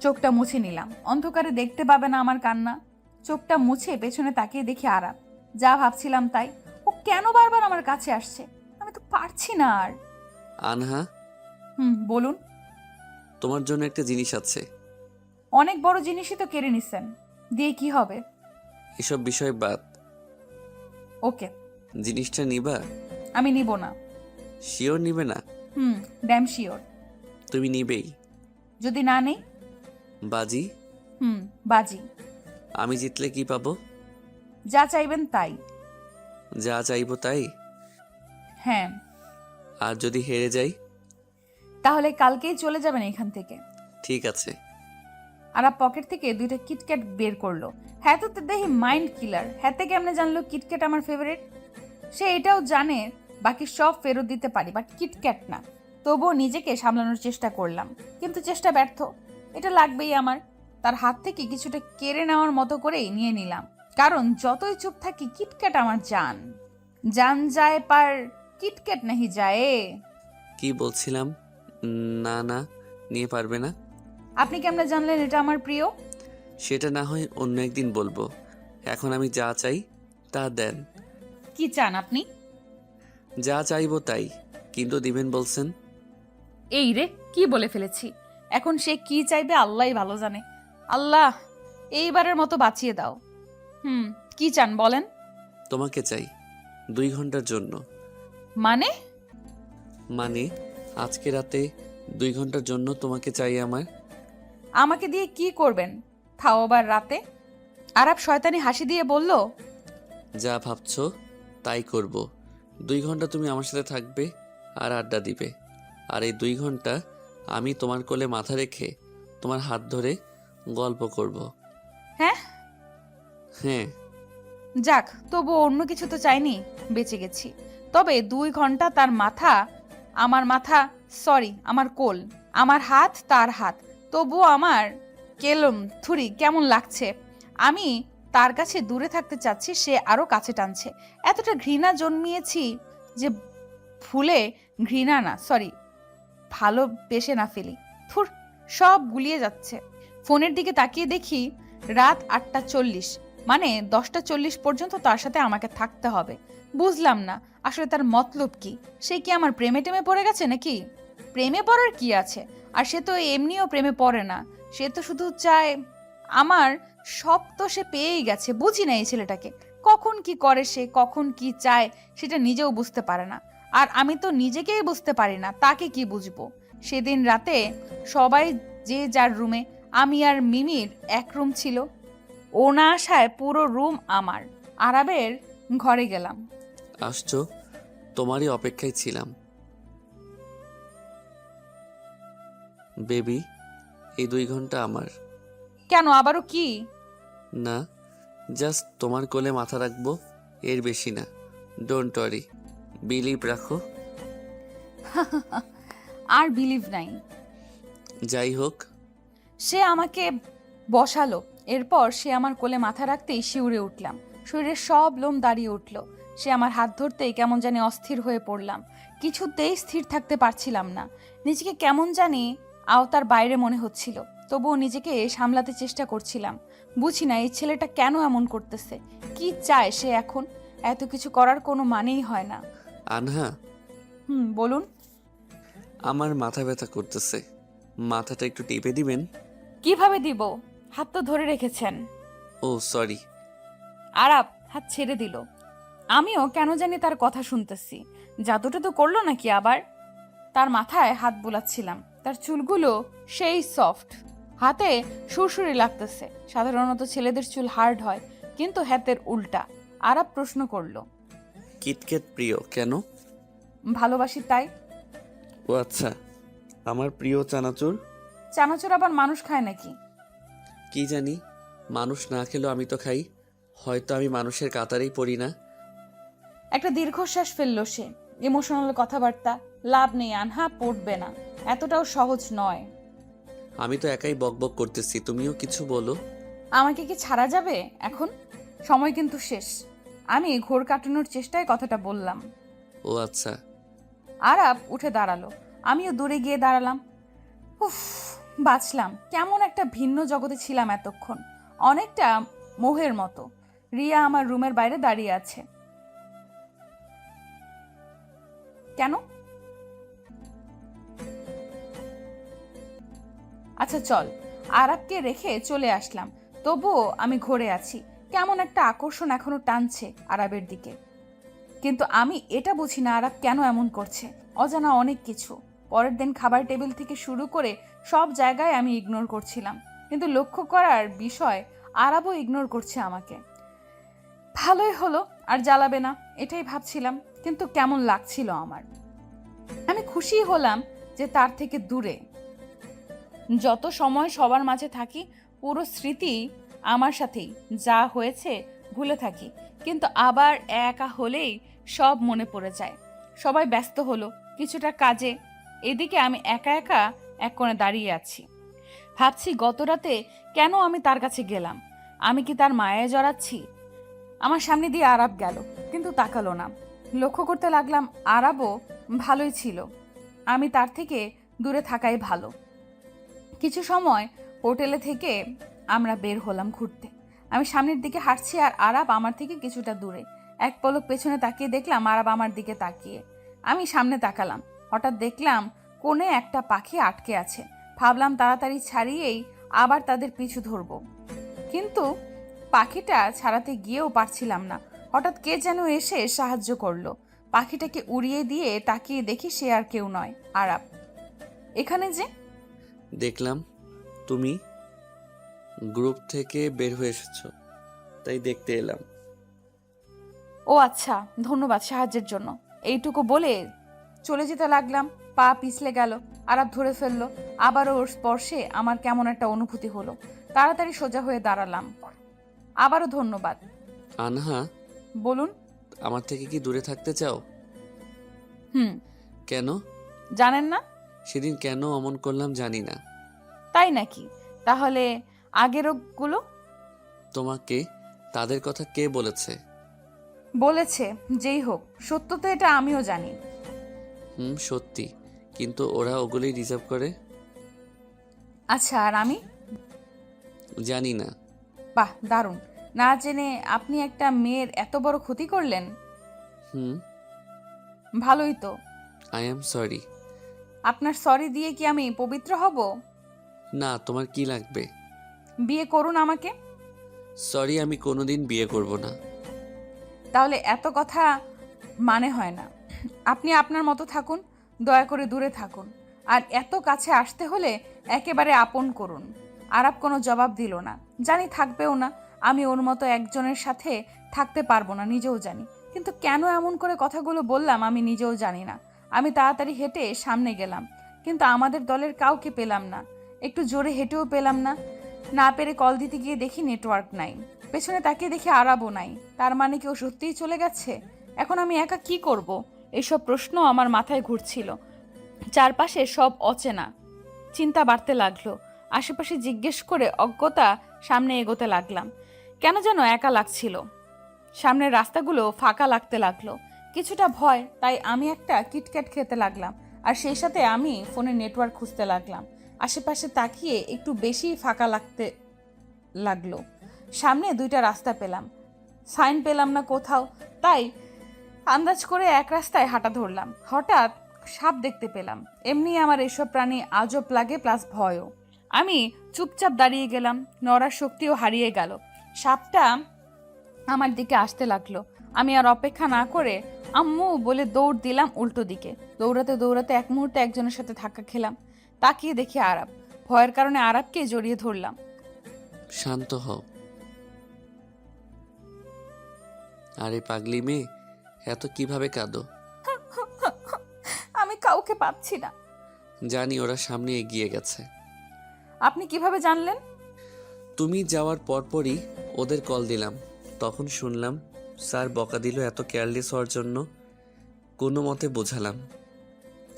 চোখটা মুছে নিলাম। অন্ধকারে দেখতে পাবে না আমার কান্না। চোখটা মুছে পেছনে তাকিয়ে দেখি আরাব। যা ভাবছিলাম তাই। ও কেন বারবার আমার কাছে আসছে? আমি তো পারছি না আর। আনহা, বলুন। তোমার জন্য একটা জিনিস আছে। অনেক বড় জিনিসই তো কেড়ে নিছেন, দিয়ে কি হবে? এসব বিষয় বাদ। ওকে। জিনিসটা নিবা? আমি নিব না। শিওর নিবে না? Damn sure. তুমি নিবেই? যদি না নেই? বাজি? বাজি। আমি জিতলে কি পাবো? যা চাইবেন তাই। যা চাইবো তাই? হ্যাঁ। আর যদি হেরে যাই? তাহলে কালকেই চলে যাবেন এখান থেকে। ঠিক আছে। আরাব পকেট থেকে 2টা কিটক্যাট বের করলো। হ্যাঁ তো দেখি মাইন্ড কিলার। হ্যাঁ থেকে কেমনে জানলো কিটক্যাট আমার ফেভারিট? সে এটাও জানে বাকি সব ফেরত দিতে পারি, বাট কিটক্যাট না। তবুও নিজেকে সামলানোর চেষ্টা করলাম, কিন্তু চেষ্টা ব্যর্থ। এটা লাগবেই আমার। তার হাত থেকে কিছুটা কেড়ে নেওয়ার মতো করেই নিয়ে নিলাম, কারণ যতই চুপ থাকি কিটক্যাট আমার জান যায় পার কিটক্যাট নাহি যায়। কি বলছিলাম? না না, নিয়ে পারবে না। আপনি কেমনে জানলেন এটা আমার প্রিয়? সেটা না হয় অন্য একদিন বলবো। এখন আমি যা চাই তা দেন। কি চান আপনি? যা চাইবো তাই, কিন্তু দিবেন বলছেন। এই রে, কি বলে ফেলেছি। এখন সে কি চাইবে আল্লাহই ভালো জানে। আল্লাহ, এইবারের মতো বাঁচিয়ে দাও। কি চান বলেন? তোমাকে চাই 2 ঘন্টার জন্য। মানে আজকে রাতে 2 ঘন্টার জন্য তোমাকে চাই আমার। আমাকে দিয়ে কি করবেন, তাও আবার রাতে? আরাব শয়তানি হাসি দিয়ে বলল, যা ভাবছো তাই করব। 2 ঘন্টা তুমি আমার সাথে থাকবে আর আড্ডা দিবে। আর এই 2 ঘন্টা আমি তোমার কোলে মাথা রেখে তোমার হাত ধরে গল্প করব। হ্যাঁ? হ্যাঁ। যাক, তবু অন্য কিছু তো চাইনি, বেঁচে গেছি। তবে 2 ঘন্টা তার মাথা আমার কোল, আমার হাত তার হাত, তবুও আমার কেমন লাগছে। আমি তার কাছে দূরে থাকতে চাচ্ছি, সে আরো কাছে টানছে। এতটা ঘৃণা জন্মিয়েছি যে ভালোবেসে না ফেলি। সব গুলিয়ে যাচ্ছে। ফোনের দিকে তাকিয়ে দেখি রাত 8:40, মানে 10:40 পর্যন্ত তার সাথে আমাকে থাকতে হবে। বুঝলাম না আসলে তার মতলব কি। সে কি আমার প্রেমে টেমে পড়ে গেছে নাকি? প্রেমে পড়ার কি আছে? আর সে তো এমনিও প্রেমে পড়ে না, সে তো শুধু চায় আমার। সব তো সে পেয়েই গেছে, বুঝি না এই ছেলেটাকে। কখন কি করে সে, কখন কি চায় সেটা নিজেও বুঝতে পারে না। আর আমি তো নিজেকেই বুঝতে পারি না, তাকে কি বুঝবো? সেদিন রাতে সবাই যে যার রুমে, আমি আর মিমির এক রুম ছিল। ও না আসায় পুরো রুম আমার। আরাবের ঘরে গেলাম। আসছো, তোমারই অপেক্ষায় ছিলাম। বেবি, এই 2 ঘন্টা আমার। কেন, আবারও কি? না, জাস্ট তোমার কোলে মাথা রাখবো, এর বেশি না। ডোন্ট ওয়ারি, বিলিভ রাখো। আর বিলিভ নাই। যাই হোক, সে আমাকে বসালো, এরপর সে আমার কোলে মাথা রাখতেই শিউরে উঠলাম। শরীরের সব লোম দাঁড়িয়ে উঠল। সে আমার হাত ধরতেই কেমন জানি অস্থির হয়ে পড়লাম। কিছুতেই স্থির থাকতে পারছিলাম না। নিজেকে কেমন জানি আওতার বাইরে মনে হচ্ছিল, তবুও নিজেকে সামলাতে চেষ্টা করছিলাম। বুঝি না এই ছেলেটা কেন এমন করতেছে, কি চায় সে এখন? এত কিছু করার কোনো মানেই হয় না। আনহা, বলুন। আমার মাথা ব্যথা করতেছে, মাথাটা একটু টিপে দিবেন? কিভাবে দিব? হাত তো ধরে রেখেছেন। ও সরি। আরাব হাত ছেড়ে দিল। আমিও কেন জানি তার কথা শুনতেছি। জাদুটা তো করলো নাকি আবার? তার মাথায় হাত বুলাচ্ছিলাম, তার চুলগুলো সেই সফট, হাতে সুরসুরি লাগতেছে। সাধারণত ছেলেদের চুল হার্ড হয়, কিন্তু হাতের উল্টা। আরাব প্রশ্ন করলো, কিটক্যাট প্রিয় কেন? ভালোবাসি তাই। ও আচ্ছা, আমার প্রিয় চানাচুর। চানাচুর আবার মানুষ খায় নাকি? কি জানি, মানুষ না খেলেও আমি তো খাই। হয়তো আমি মানুষের কাতারেই পড়ি না। একটা দীর্ঘশ্বাস ফেললো সে। ইমোশনাল কথাবার্তা লাভ নেই আনহা, পড়বে না, এতটাও সহজ নয়। আমি তো একাই বকবক করতেছি, তুমিও কিছু বলো। আমাকে কি ছাড়া যাবে এখন? সময় কিন্তু শেষ। আমি ঘোর কাটানোর চেষ্টায় কথাটা বললাম। ও আচ্ছা। আরাব উঠে দাঁড়ালো, আমিও দূরে গিয়ে দাঁড়ালাম। উফ, বাঁচলাম। কেমন একটা ভিন্ন জগতে ছিলাম এতক্ষণ, অনেকটা মোহের মতো। রিয়া আমার রুমের বাইরে দাঁড়িয়ে আছে। কেন? আচ্ছা চল। আরাবকে রেখে চলে আসলাম, তবুও আমি ঘরে আছি। কেমন একটা আকর্ষণ এখনো টানছে আরাবের দিকে, কিন্তু আমি এটা বুঝি না আরাব কেন এমন করছে। অজানা অনেক কিছু। পরের দিন খাবার টেবিল থেকে শুরু করে সব জায়গায় আমি ইগনোর করছিলাম, কিন্তু লক্ষ্য করার বিষয় আরাবও ইগনোর করছে আমাকে। ভালোই হলো, আর জ্বালাবে না এটাই ভাবছিলাম, কিন্তু কেমন লাগছিল আমার। আমি খুশি হলাম যে তার থেকে দূরে। যত সময় সবার মাঝে থাকি, পুরো স্মৃতি আমার সাথেই, যা হয়েছে ভুলে থাকি, কিন্তু আবার একা হলেই সব মনে পড়ে যায়। সবাই ব্যস্ত হলো কিছুটা কাজে, এদিকে আমি একা একা এক কোণে দাঁড়িয়ে আছি। ভাবছি গত রাতে কেন আমি তার কাছে গেলাম। আমি কি তার মায়ায় জড়াচ্ছি? আমার সামনে দিয়ে আরাব গেল, কিন্তু তাকালো না। লক্ষ্য করতে লাগলাম আরাবও ভালোই ছিল, আমি তার থেকে দূরে থাকাই ভালো। কিছু সময় হোটেলে থেকে আমরা বের হলাম ঘুরতে। আমি সামনের দিকে হাঁটছি আর আরাব আমার থেকে কিছুটা দূরে। এক পলক পেছনে তাকিয়ে দেখলাম আরাব আমার দিকে তাকিয়ে। আমি সামনে তাকালাম, হঠাৎ দেখলাম কোণে একটা পাখি আটকে আছে। ভাবলাম তাড়াতাড়ি ছাড়িয়েই আবার তাদের পিছু ধরবো, কিন্তু পাখিটা ছাড়াতে গিয়েও পারছিলাম না। হঠাৎ কে যেন এসে সাহায্য করলো। পাখিটাকে উড়িয়ে দিয়ে তাকিয়ে দেখি সে আর কেউ নয়, আরাব। এখানে যে দেখলাম তুমি গ্রুপ থেকে বের হয়ে এসেছো, তাই দেখতে এলাম। ও আচ্ছা, ধন্যবাদ সাহায্যের জন্য। এইটুকু বলে চলে যেতে লাগলাম। পা পিছলে গেল, আরাব ধরে ফেললো। আবারও ওর স্পর্শে আমার কেমন একটা অনুভূতি হলো। তাড়াতাড়ি সোজা হয়ে দাঁড়ালাম। আবারও ধন্যবাদ। আনহা, বলুন। আমার থেকে কি দূরে থাকতে চাও? কেন? জানেন না? সেদিন কেন অমন করলাম জানি না। তাই নাকি? তাহলে আগের গুলো? তোমাকে তাদের কথা কে বলেছে? বলেছে, যেই হোক, সত্য তো এটা আমিও জানি। সত্যি, কিন্তু ওরা ওগুলোই রিজার্ভ করে। আচ্ছা, আর আমি? জানি না। বাহ, দারুণ। না জেনে আপনি একটা মেয়ের এত বড় ক্ষতি করলেন। ভালোই তো। I am sorry. আপনার সরি দিয়ে কি আমি পবিত্র হব? না, তোমার কি লাগবে? বিয়ে করুন আমাকে। সরি, আমি কোনোদিন বিয়ে করব না। তাহলে এত কথা মানে হয় না। আপনি আপনার মতো থাকুন, দয়া করে দূরে থাকুন। আর এত কাছে আসতে হলে একেবারে আপন করুন। আরাব কোনো জবাব দিল না, জানি থাকবেও না। আমি ওর মতো একজনের সাথে থাকতে পারবো না, নিজেও জানি। কিন্তু কেন এমন করে কথাগুলো বললাম আমি নিজেও জানি না। আমি তাড়াতাড়ি হেঁটে সামনে গেলাম, কিন্তু আমাদের দলের কাউকে পেলাম না। একটু জোরে হেঁটেও পেলাম না। না পেরে কল দিতে গিয়ে দেখি নেটওয়ার্ক নাই। পেছনে তাকিয়ে দেখি আরাবও নাই। তার মানে কি ও সত্যিই চলে গেছে? এখন আমি একা কি করব? এসব প্রশ্ন আমার মাথায় ঘুরছিল। চারপাশে সব অচেনা, চিন্তা বাড়তে লাগলো। আশেপাশে জিজ্ঞেস করে অজ্ঞতা সামনে এগোতে লাগলাম। কেন যেন একা লাগছিল। সামনের রাস্তাগুলো ফাঁকা লাগতে লাগলো। কিছুটা ভয়, তাই আমি একটা কিটক্যাট খেতে লাগলাম। আর সেই সাথে আমি ফোনে নেটওয়ার্ক খুঁজতে লাগলাম। আশেপাশে তাকিয়ে একটু বেশি ফাঁকা লাগতে লাগলো। সামনে দুইটা রাস্তা পেলাম, সাইন পেলাম না কোথাও, তাই আন্দাজ করে এক রাস্তায় হাঁটা ধরলাম। হঠাৎ সাপ দেখতে পেলাম। এমনি আমার এসব প্রাণী আজব লাগে, প্লাস ভয়ও। আমি চুপচাপ দাঁড়িয়ে গেলাম, নড়ার শক্তিও হারিয়ে গেল। সাপটা আমার দিকে আসতে লাগলো। আমি আর অপেক্ষা না করে আম্মু বলে দৌড় দিলাম উল্টো দিকে। দৌড়াতে দৌড়াতে এক মুহূর্তে একজনের সাথে ধাক্কা খেলাম। তাকিয়ে দেখি আরাব। ভয়ের কারণে আরাবকে জড়িয়ে ধরলাম। শান্ত হও। আরে পাগলি মেয়ে, এত কিভাবে কাঁদো? আমি কাউকে পাচ্ছি না। জানি, ওরা সামনে এগিয়ে গেছে। আপনি কিভাবে জানলেন? তুমি যাওয়ার পরপরই ওদের কল দিলাম। তখন শুনলাম স্যার বকা দিল এত কেয়ারলেস হওয়ার জন্য। কোনো মতে বোঝালাম।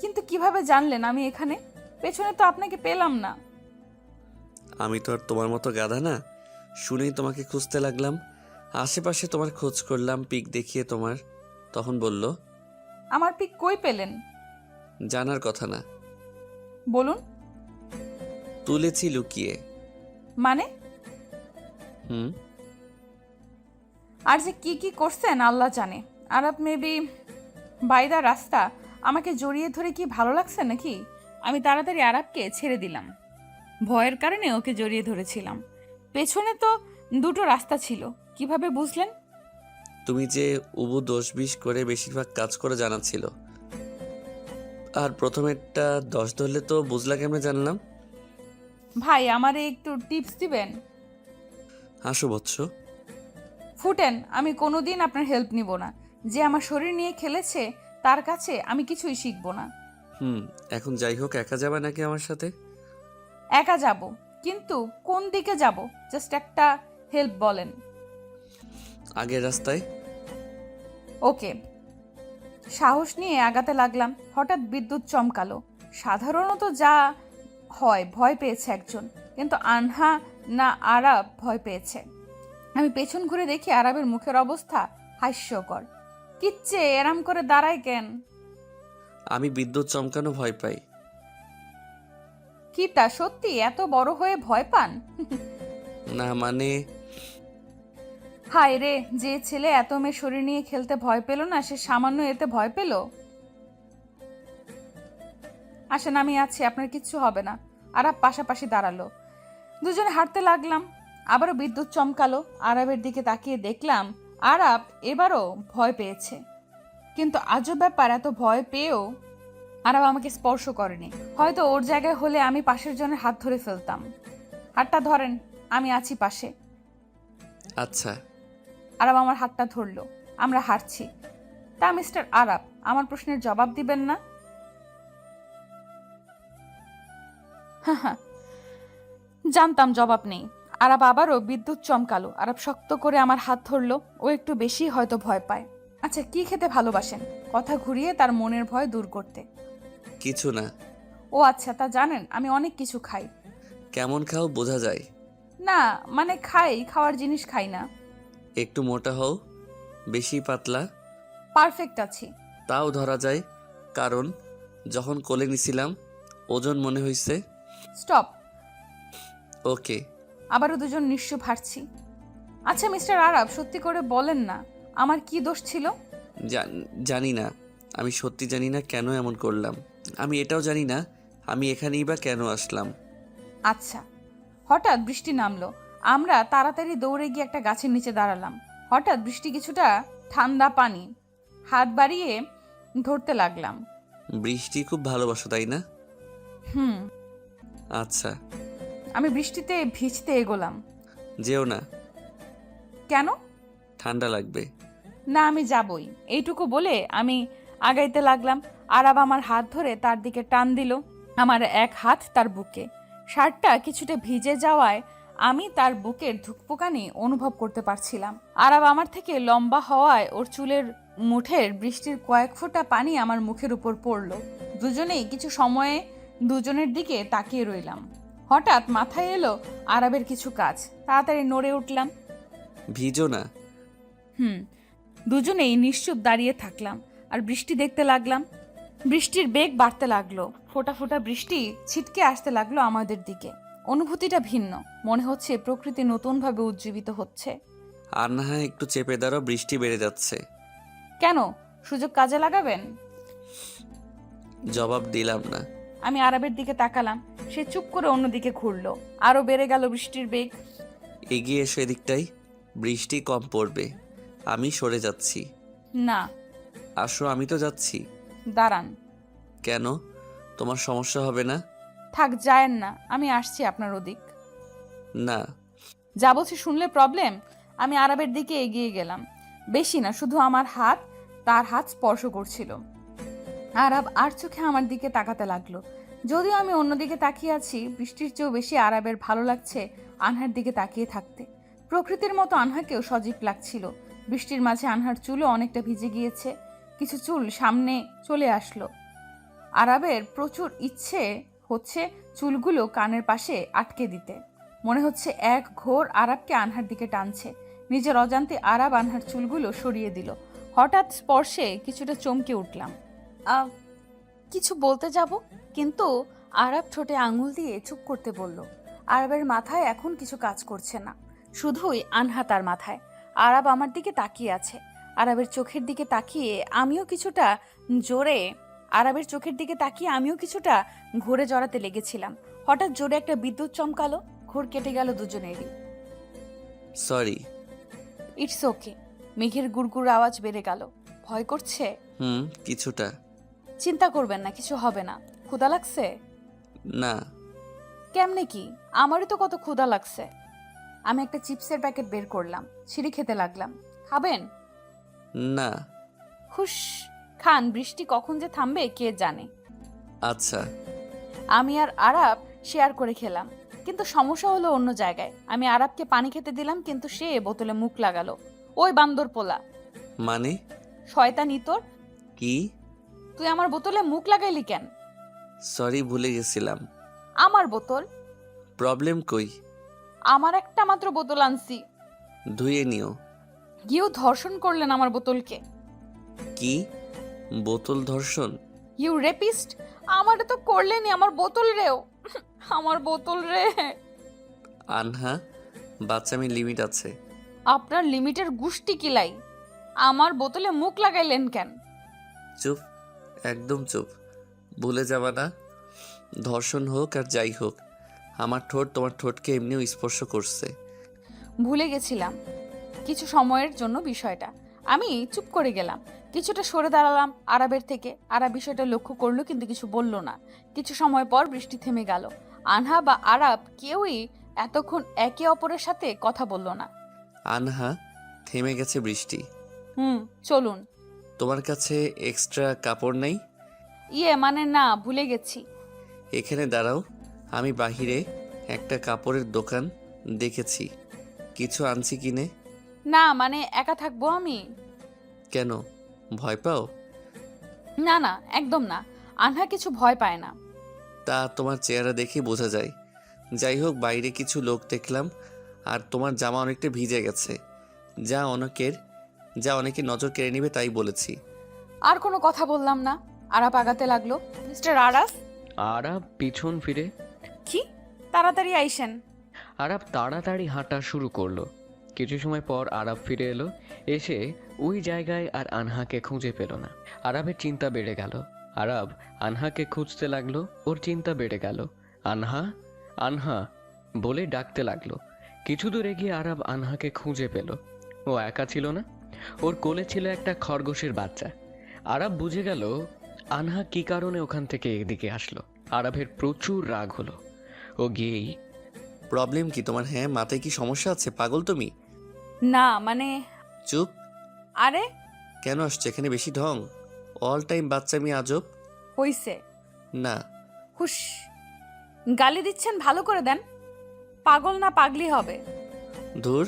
কিন্তু কিভাবে জানলেন আমি এখানে? পেছনে তো আপনাকে পেলাম না। আমি তো আর তোমার মতো গাধা না। শুনেই তোমাকে খুঁজতে লাগলাম। আশেপাশে তোমার খোঁজ করলাম, পিক দেখিয়ে তোমার। তখন বলল, আমার পিক কই পেলেন? জানার কথা না। বলুন। তুলেছি লুকিয়ে। মানে? হুম। আর যে কি কি করছেন আল্লাহ জানে। আরব মেবি বাইদা রাস্তা আমাকে জড়িয়ে ধরে কি ভালো লাগছে নাকি? আমি তাড়াতাড়ি আরবকে ছেড়ে দিলাম। ভয়ের কারণে ওকে জড়িয়ে ধরেছিলাম। পেছনে তো দুটো রাস্তা ছিল, কিভাবে বুঝলেন? তুমি যে উবু দোষ বিষ করে বেশিরভাগ কাজ করে জানা ছিল। আর প্রথমেরটা 10 ধরলে তো বুঝলা কেমনে জানলাম? ভাই আমারে একটু টিপস দিবেন? হাসো বৎস। ফুটেন, আমি কোনোদিন আপনার হেল্প নিব না। যে আমার শরীর নিয়ে খেলেছে তার কাছে আমি কিছুই শিখব না। এখন যাই হোক, একা যাবে নাকি আমার সাথে? একা যাব, কিন্তু কোন দিকে যাব? জাস্ট একটা হেল্প বলেন। আগের রাস্তায়। ওকে। সাহস নিয়ে আগাতে লাগলাম। হঠাৎ বিদ্যুৎ চমকালো। সাধারণত যা হয়, ভয় পেয়েছে একজন, কিন্তু আনহা না আরাব ভয় পেয়েছে। আমি পেছন ঘুরে দেখি আরাবের মুখের অবস্থা হাস্যকর। কিচ্ছে এরাম করে দাঁড়ায় কেন? আমি বিদ্যুৎ চমকানো ভয় পাই। কি তা সত্যি এত বড় হয়ে ভয় পান? না মানে, হায় রে, যে ছেলে এত মেয়ে শরীর নিয়ে খেলতে ভয় পেল না, সে সামান্য এতে ভয় পেল। আসেন, আমি আছি, আপনার কিচ্ছু হবে না। আরাব পাশাপাশি দাঁড়ালো। দুজনে হাঁটতে লাগলাম। আবারও বিদ্যুৎ চমকালো। আরাবের দিকে তাকিয়ে দেখলাম আরাব এবারও ভয় পেয়েছে। কিন্তু আজব ব্যাপার, এত ভয় পেয়েও আরাব আমাকে স্পর্শ করেনি। হয়তো ওর জায়গায় হলে আমি পাশের জনের হাত ধরে ফেলতাম। হাতটা ধরেন, আমি আছি পাশে। আচ্ছা। আরাব আমার হাতটা ধরলো। আমরা হাঁটছি। তা মিস্টার আরাব, আমার প্রশ্নের জবাব দিবেন না? জানতাম জবাব নেই। আরাব আবারও বিদ্যুৎ চমকালো। আরাব শক্ত করে আমার হাত ধরলো। ও একটু বেশি হয়তো ভয় পায়। আচ্ছা, কি খেতে ভালোবাসেন? কথা ঘুরিয়ে তার মনের ভয় দূর করতে। কিছু না। ও আচ্ছা, তা জানেন আমি অনেক কিছু খাই। কেমন খাও বোঝা যায়। না মানে খাই, খাওয়ার জিনিস খাই না। একটু মোটা হও, বেশি পাতলা। পারফেক্ট আছি। তাও ধরা যায়, কারণ যখন কোলে নিছিলাম ওজন মনে হইছে। স্টপ। ওকে। আবারও দুজন নিশ্চুপ হাঁটছি। আচ্ছা মিস্টার আরাব, সত্যি করে বলেন না, আমার কি দোষ ছিল? জানি না। আমি সত্যি জানি না কেন এমন করলাম। আমি এটাও জানি না আমি এখানেই বা কেন আসলাম। আচ্ছা। হঠাৎ বৃষ্টি নামলো। আমরা তাড়াতাড়ি দৌড়ে গিয়ে একটা গাছের নিচে দাঁড়ালাম। হঠাৎ বৃষ্টি কিছুটা ঠান্ডা পানি হাত বাড়িয়ে ধরতে লাগলাম। বৃষ্টি খুব ভালোবাসো তাই না? হুম। আচ্ছা। আমি বৃষ্টিতে ভিজতে এগোলাম। যেও না, কেন? ঠান্ডা লাগবে। না, আমি যাবই। এইটুকু বলে আমি আগাইতে লাগলাম। আরাব আমার হাত ধরে তার দিকে টান দিল। আমার এক হাত তার বুকে। শার্টটা কিছুটা ভিজে যাওয়ায় আমি তার বুকের ধুকপুকানি অনুভব করতে পারছিলাম। আরাব আমার থেকে লম্বা হওয়ায় ওর চুলের মুঠের বৃষ্টির কয়েক ফোঁটা পানি আমার মুখের উপর পড়ল। দুজনেই কিছু সময়ে দুজনের দিকে তাকিয়ে রইলাম। হঠাৎ মাথায় এলো আরাবের কিছু কাজ। তাড়াতাড়ি নড়ে উঠলাম। ভিজো না। দুজনেই নিশ্চুপ দাঁড়িয়ে থাকলাম আর বৃষ্টি দেখতে লাগলাম। বৃষ্টির বেগ বাড়তে লাগলো। ফোঁটা ফোঁটা বৃষ্টি ছিটকে আসতে লাগলো আমাদের দিকে। অনুভূতিটা ভিন্ন। মনে হচ্ছে প্রকৃতি নতুনভাবে উজ্জীবিত হচ্ছে। আনহা একটু চেপে দাঁড়াও, বৃষ্টি বেড়ে যাচ্ছে। কেন? সুযোগ কাজে লাগাবেন? জবাব দিলাম না। আমি আরাবের দিকে তাকালাম। সে চুপ করে অন্যদিকে ঘুরলো। আরো বেড়ে গেল বৃষ্টির বেগ। এগিয়ে এসো এদিকটাই, বৃষ্টি কম পড়বে। আমি সরে যাচ্ছি। না। আসো, আমি তো যাচ্ছি। দাঁড়ান। কেন? তোমার সমস্যা হবে না? থাক, যায়েন না। আমি আসছি আপনার ওদিক। না। যা বলছি শুনলে প্রবলেম? আমি আরাবের দিকে এগিয়ে গেলাম। বেশি না, শুধু আমার হাত তার হাত স্পর্শ করছিল। আরাব আর চোখে আমার দিকে তাকাতে লাগলো। যদিও আমি অন্যদিকে তাকিয়ে আছি, বৃষ্টির চেয়েও বেশি আরাবের ভালো লাগছে আনহার দিকে তাকিয়ে থাকতে। প্রকৃতির মতো আনহাকেও সজীব লাগছিল। বৃষ্টির মাঝে আনহার চুলও অনেকটা ভিজে গিয়েছে। কিছু চুল সামনে চলে আসলো। আরাবের প্রচুর ইচ্ছে হচ্ছে চুলগুলো কানের পাশে আটকে দিতে। মনে হচ্ছে এক ঘোর আরাবকে আনহার দিকে টানছে। নিজের অজান্তে আরাব আনহার চুলগুলো সরিয়ে দিল। হঠাৎ স্পর্শে কিছুটা চমকে উঠলাম। কিছু বলতে যাব, কিন্তু আরাব ঠোঁটে আঙুল দিয়ে চুপ করতে বলল। আরাবের মাথায় এখন কিছু কাজ করছে না, শুধুই আনহা তার মাথায়। আরাব আমার দিকে তাকিয়ে আছে। আরাবের চোখের দিকে তাকিয়ে আমিও কিছুটা ঘুরে জড়াতে লেগেছিলাম। হঠাৎ জোরে একটা বিদ্যুৎ চমকালো। ঘোর কেটে গেল দুজনেরই। সরি। It's okay. মেঘের গুড়গুড় আওয়াজ বেড়ে গেল। ভয় করছে? কিছুটা। চিন্তা করবেন না, কিছু হবে না। ক্ষুধা লাগছে? না। কেমনে কি? আমারই তো কত ক্ষুধা লাগছে। আমি একটা চিপসের প্যাকেট বের করলাম। ছিঁড়ে খেতে লাগলাম। খাবেন? না। হুশ, খান। বৃষ্টি কখন যে থামবে কে জানে। আচ্ছা। আমি আর আরাব শেয়ার করে খেলাম, কিন্তু সমস্যা হলো অন্য জায়গায়। আমি আরাবকে পানি খেতে দিলাম, কিন্তু সে বোতলে মুখ লাগালো। ওই বান্দর পোলা! মানে? শয়তানি তোর! কি? তুই আমার বোতলে মুখ লাগাইলি কেন? সরি, ভুলে গেছিলাম। আমার বোতল? প্রবলেম কই? আমার একটা মাত্র বোতল আনছি। ধুয়ে নিও। গিয়েও ধর্ষণ করলেন আমার বোতলকে। কি? বোতল ধর্ষণ? You rapist! আমারে তো করলেনই, আমার বোতল রেও। আমার বোতল রে। আনহা, বাচ্চামি লিমিট আছে। আপনার লিমিটের গুষ্টি কিলাই। আমার বোতলে মুখ লাগাইলেন কেন? চুপ, একদম চুপ। ভুলে যাবা না? ধর্ষণ হোক আর যাই হোক, আমার ঠোঁট তোমার ঠোঁটকে এমনিও স্পর্শ করছে। ভুলে গেছিলাম কিছু সময়ের জন্য বিষয়টা। আমি চুপ করে গেলাম। কিছুটা সরে দাঁড়ালাম আরাবের থেকে। আরাব বিষয়টা লক্ষ্য করলো, কিন্তু কিছু বলল না। কিছু সময় পর বৃষ্টি থেমে গেল। আনহা বা আরাব কেউই এতক্ষণ একে অপরের সাথে কথা বলল না। আনহা, থেমে গেছে বৃষ্টি। চলুন। তোমার কাছে এক্সট্রা কাপড় নেই? মানে না, ভুলে গেছি। এখানে দাঁড়াও, আমি বাহিরে একটা কাপড়ের দোকান দেখেছি, কিছু আনছি কিনে। না, মানে একা থাকবো আমি। কেন, ভয় পাও? না না, একদম না। আনহা কিছু ভয় পায় না। তা তোমার চেহারা দেখে বোঝা যায়। যাই হোক, বাইরে কিছু লোক দেখলাম, আর তোমার জামা অনেকটা ভিজে গেছে, যা অনেকে নজর কেড়ে নিবে, তাই বলেছি। আর কোনো কথা বললাম না। আরাব আগাতে লাগলো। মিস্টার আরাব। আরাব পিছন ফিরে। কি? তাড়াতাড়ি আইসেন। আরাব তাড়াতাড়ি হাঁটা শুরু করলো। কিছু সময় পর আরাব ফিরে এলো। এসে ওই জায়গায় আর আনহাকে খুঁজে পেল না। আরাবের চিন্তা বেড়ে গেল। আরাব আনহাকে খুঁজতে লাগলো। ওর চিন্তা বেড়ে গেল। আনহা, আনহা বলে ডাকতে লাগলো। কিছু দূর এগিয়ে আরাব আনহাকে খুঁজে পেল। ও একা ছিল না, ওর কোলে ছিল একটা খরগোশের বাচ্চা। আরাব বুঝে গেল আনহা কি কারণে ওখান থেকে এদিকে আসলো। আরাবের প্রচুর রাগ হলো। ও গিয়েই, প্রবলেম কি তোমার? হ্যাঁ, মাথায় কি সমস্যা আছে? পাগল তুমি? না মানে, চুপ। আরে কেন আসছে এখানে বেশি ঢং? অল টাইম বাচ্চা মেয়ে আজব। হইছে। না, হুশ, গালি দিচ্ছেন ভালো করে দেন। পাগল না পাগলি হবে। ধুর।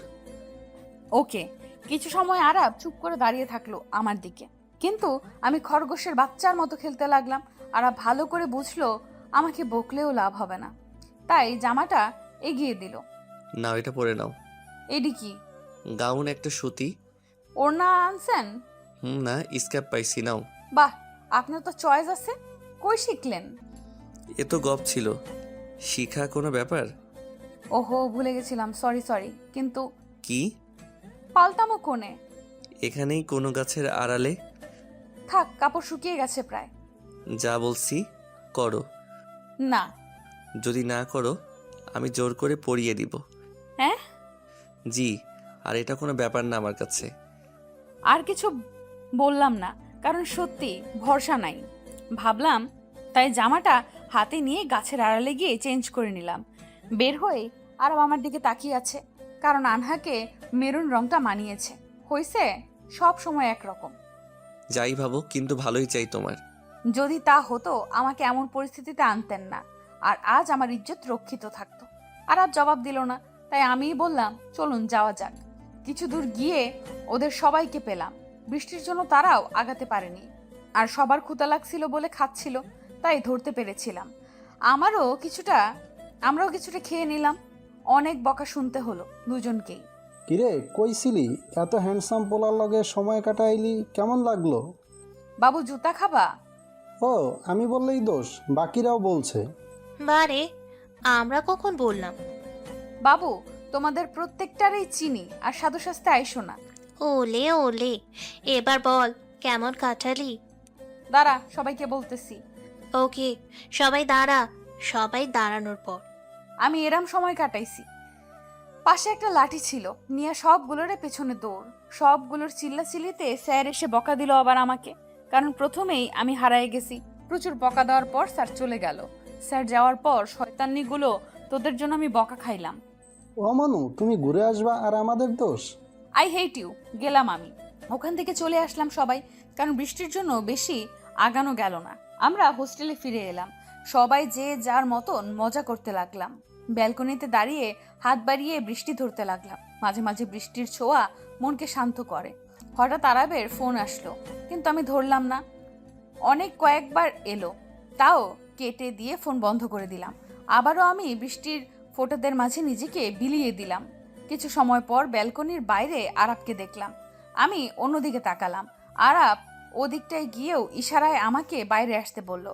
ওকে। কিছু সময় আরাব চুপ করে দাঁড়িয়ে থাকলো আমার দিকে, কিন্তু আমি খরগোশের বাচ্চার মতো খেলতে লাগলাম। আরাব ভালো করে বুঝলো আমাকে বকলেও লাভ হবে না, তাই জামাটা এগিয়ে দিল। নাও, এটা পরে নাও। এডি কি? গাউন, একটা সুতি। ওড়না আনছেন? না, স্ক্যাপ পাইছি, নাও। বাহ, আপনার তো চয়েস আছে। কই শিখলেন? এ তো গপ ছিল। শিখা কোনো ব্যাপার? ওহো, ভুলে গেছিলাম, সরি সরি। কিন্তু কি? পাল্টামো কোণে? এখানেই কোনো গাছের আড়ালে। থাক, কাপড় শুকিয়ে গেছে প্রায়। যা বলছি করো। না। যদি না করো আমি জোর করে পরিয়ে দিব। হ্যাঁ? জি। আর এটা কোনো ব্যাপার না আমার কাছে। আর কিছু বললাম না, কারণ সত্যি ভরসা নাই। ভাবলাম, তাই জামাটা হাতে নিয়ে গাছের আড়ালে গিয়ে চেঞ্জ করে নিলাম। বের হয়ে আরব আমার দিকে তাকিয়ে আছে, কারণ আনহাকে মেরুন রংটা মানিয়েছে। হইছে সব সময় একরকম। যাই ভাবো, কিন্তু ভালোই চাই তোমার। যদি তা হতো আমাকে এমন পরিস্থিতিতে আনতেন না, আর আজ আমার ইজ্জত রক্ষিত থাকতো। আরব জবাব দিল না, তাই আমিই বললাম, চলুন যাওয়া যাক। কিছু দূর গিয়ে ওদের সবাইকে পেলাম। বৃষ্টির জন্য তারাও আগাতে পারেনি, আর সবার ক্ষুধা লাগছিল বলে খাচ্ছিল, তাই ধরতে পেরেছিলাম। আমরাও কিছুটা খেয়ে নিলাম। অনেক বকা শুনতে হলো দুজনকেই। কিরে, কইছিলি এত হ্যান্ডসাম পোলার লগে সময় কাটাইলি, কেমন লাগলো? বাবু, জুতা খাবা? ও, আমি বললেই দোষ, বাকিরাও বলছে। বারে, আমরা কখন বললাম? বাবু, তোমাদের প্রত্যেকটারই চিনি, আর সাধু সাস্তে আইসো না। ওলে ওলে, এবার বল কেমন কাটালি? দাঁড়া, সবাইকে বলতেছি। ওকে, সবাই দাঁড়া। সবাই দাঁড়ানোর পর আমি এরম সময় কাটাইছি। পাশে একটা লাঠি ছিল, নিয়ে সবগুলোর পেছনে দৌড়। সবগুলোর চিল্লাচিল্লিতে স্যার এসে বকা দিল আবার আমাকে, কারণ প্রথমেই আমি হারাই গেছি। প্রচুর বকা দেওয়ার পর স্যার চলে গেল। স্যার যাওয়ার পর শয়তানিগুলো তোদের জন্য আমি বকা খাইলাম। ও মানু, তুমি ঘুরে আসবা আর আমাদের দোষ? I hate you. গেলাম আমি। ওখান থেকে চলে আসলাম সবাই, কারণ বৃষ্টির জন্য বেশি আগানো গেল না। আমরা হোস্টেলে ফিরে এলাম। সবাই যে যার মতন মজা করতে লাগলাম। ব্যালকনিতে দাঁড়িয়ে হাত বাড়িয়ে বৃষ্টি ধরতে লাগলাম। মাঝে মাঝে বৃষ্টির ছোঁয়া মনকে শান্ত করে। হঠাৎ আরাবের ফোন আসলো, কিন্তু আমি ধরলাম না। কয়েকবার এলো, তাও কেটে দিয়ে ফোন বন্ধ করে দিলাম। আবারও আমি বৃষ্টির ফোঁটাদের মাঝে নিজেকে বিলিয়ে দিলাম। কিছু সময় পর ব্যালকনির বাইরে আরাবকে দেখলাম। আমি অন্যদিকে তাকালাম। আরাব ওদিকটায় গিয়েও ইশারায় আমাকে বাইরে আসতে বলল।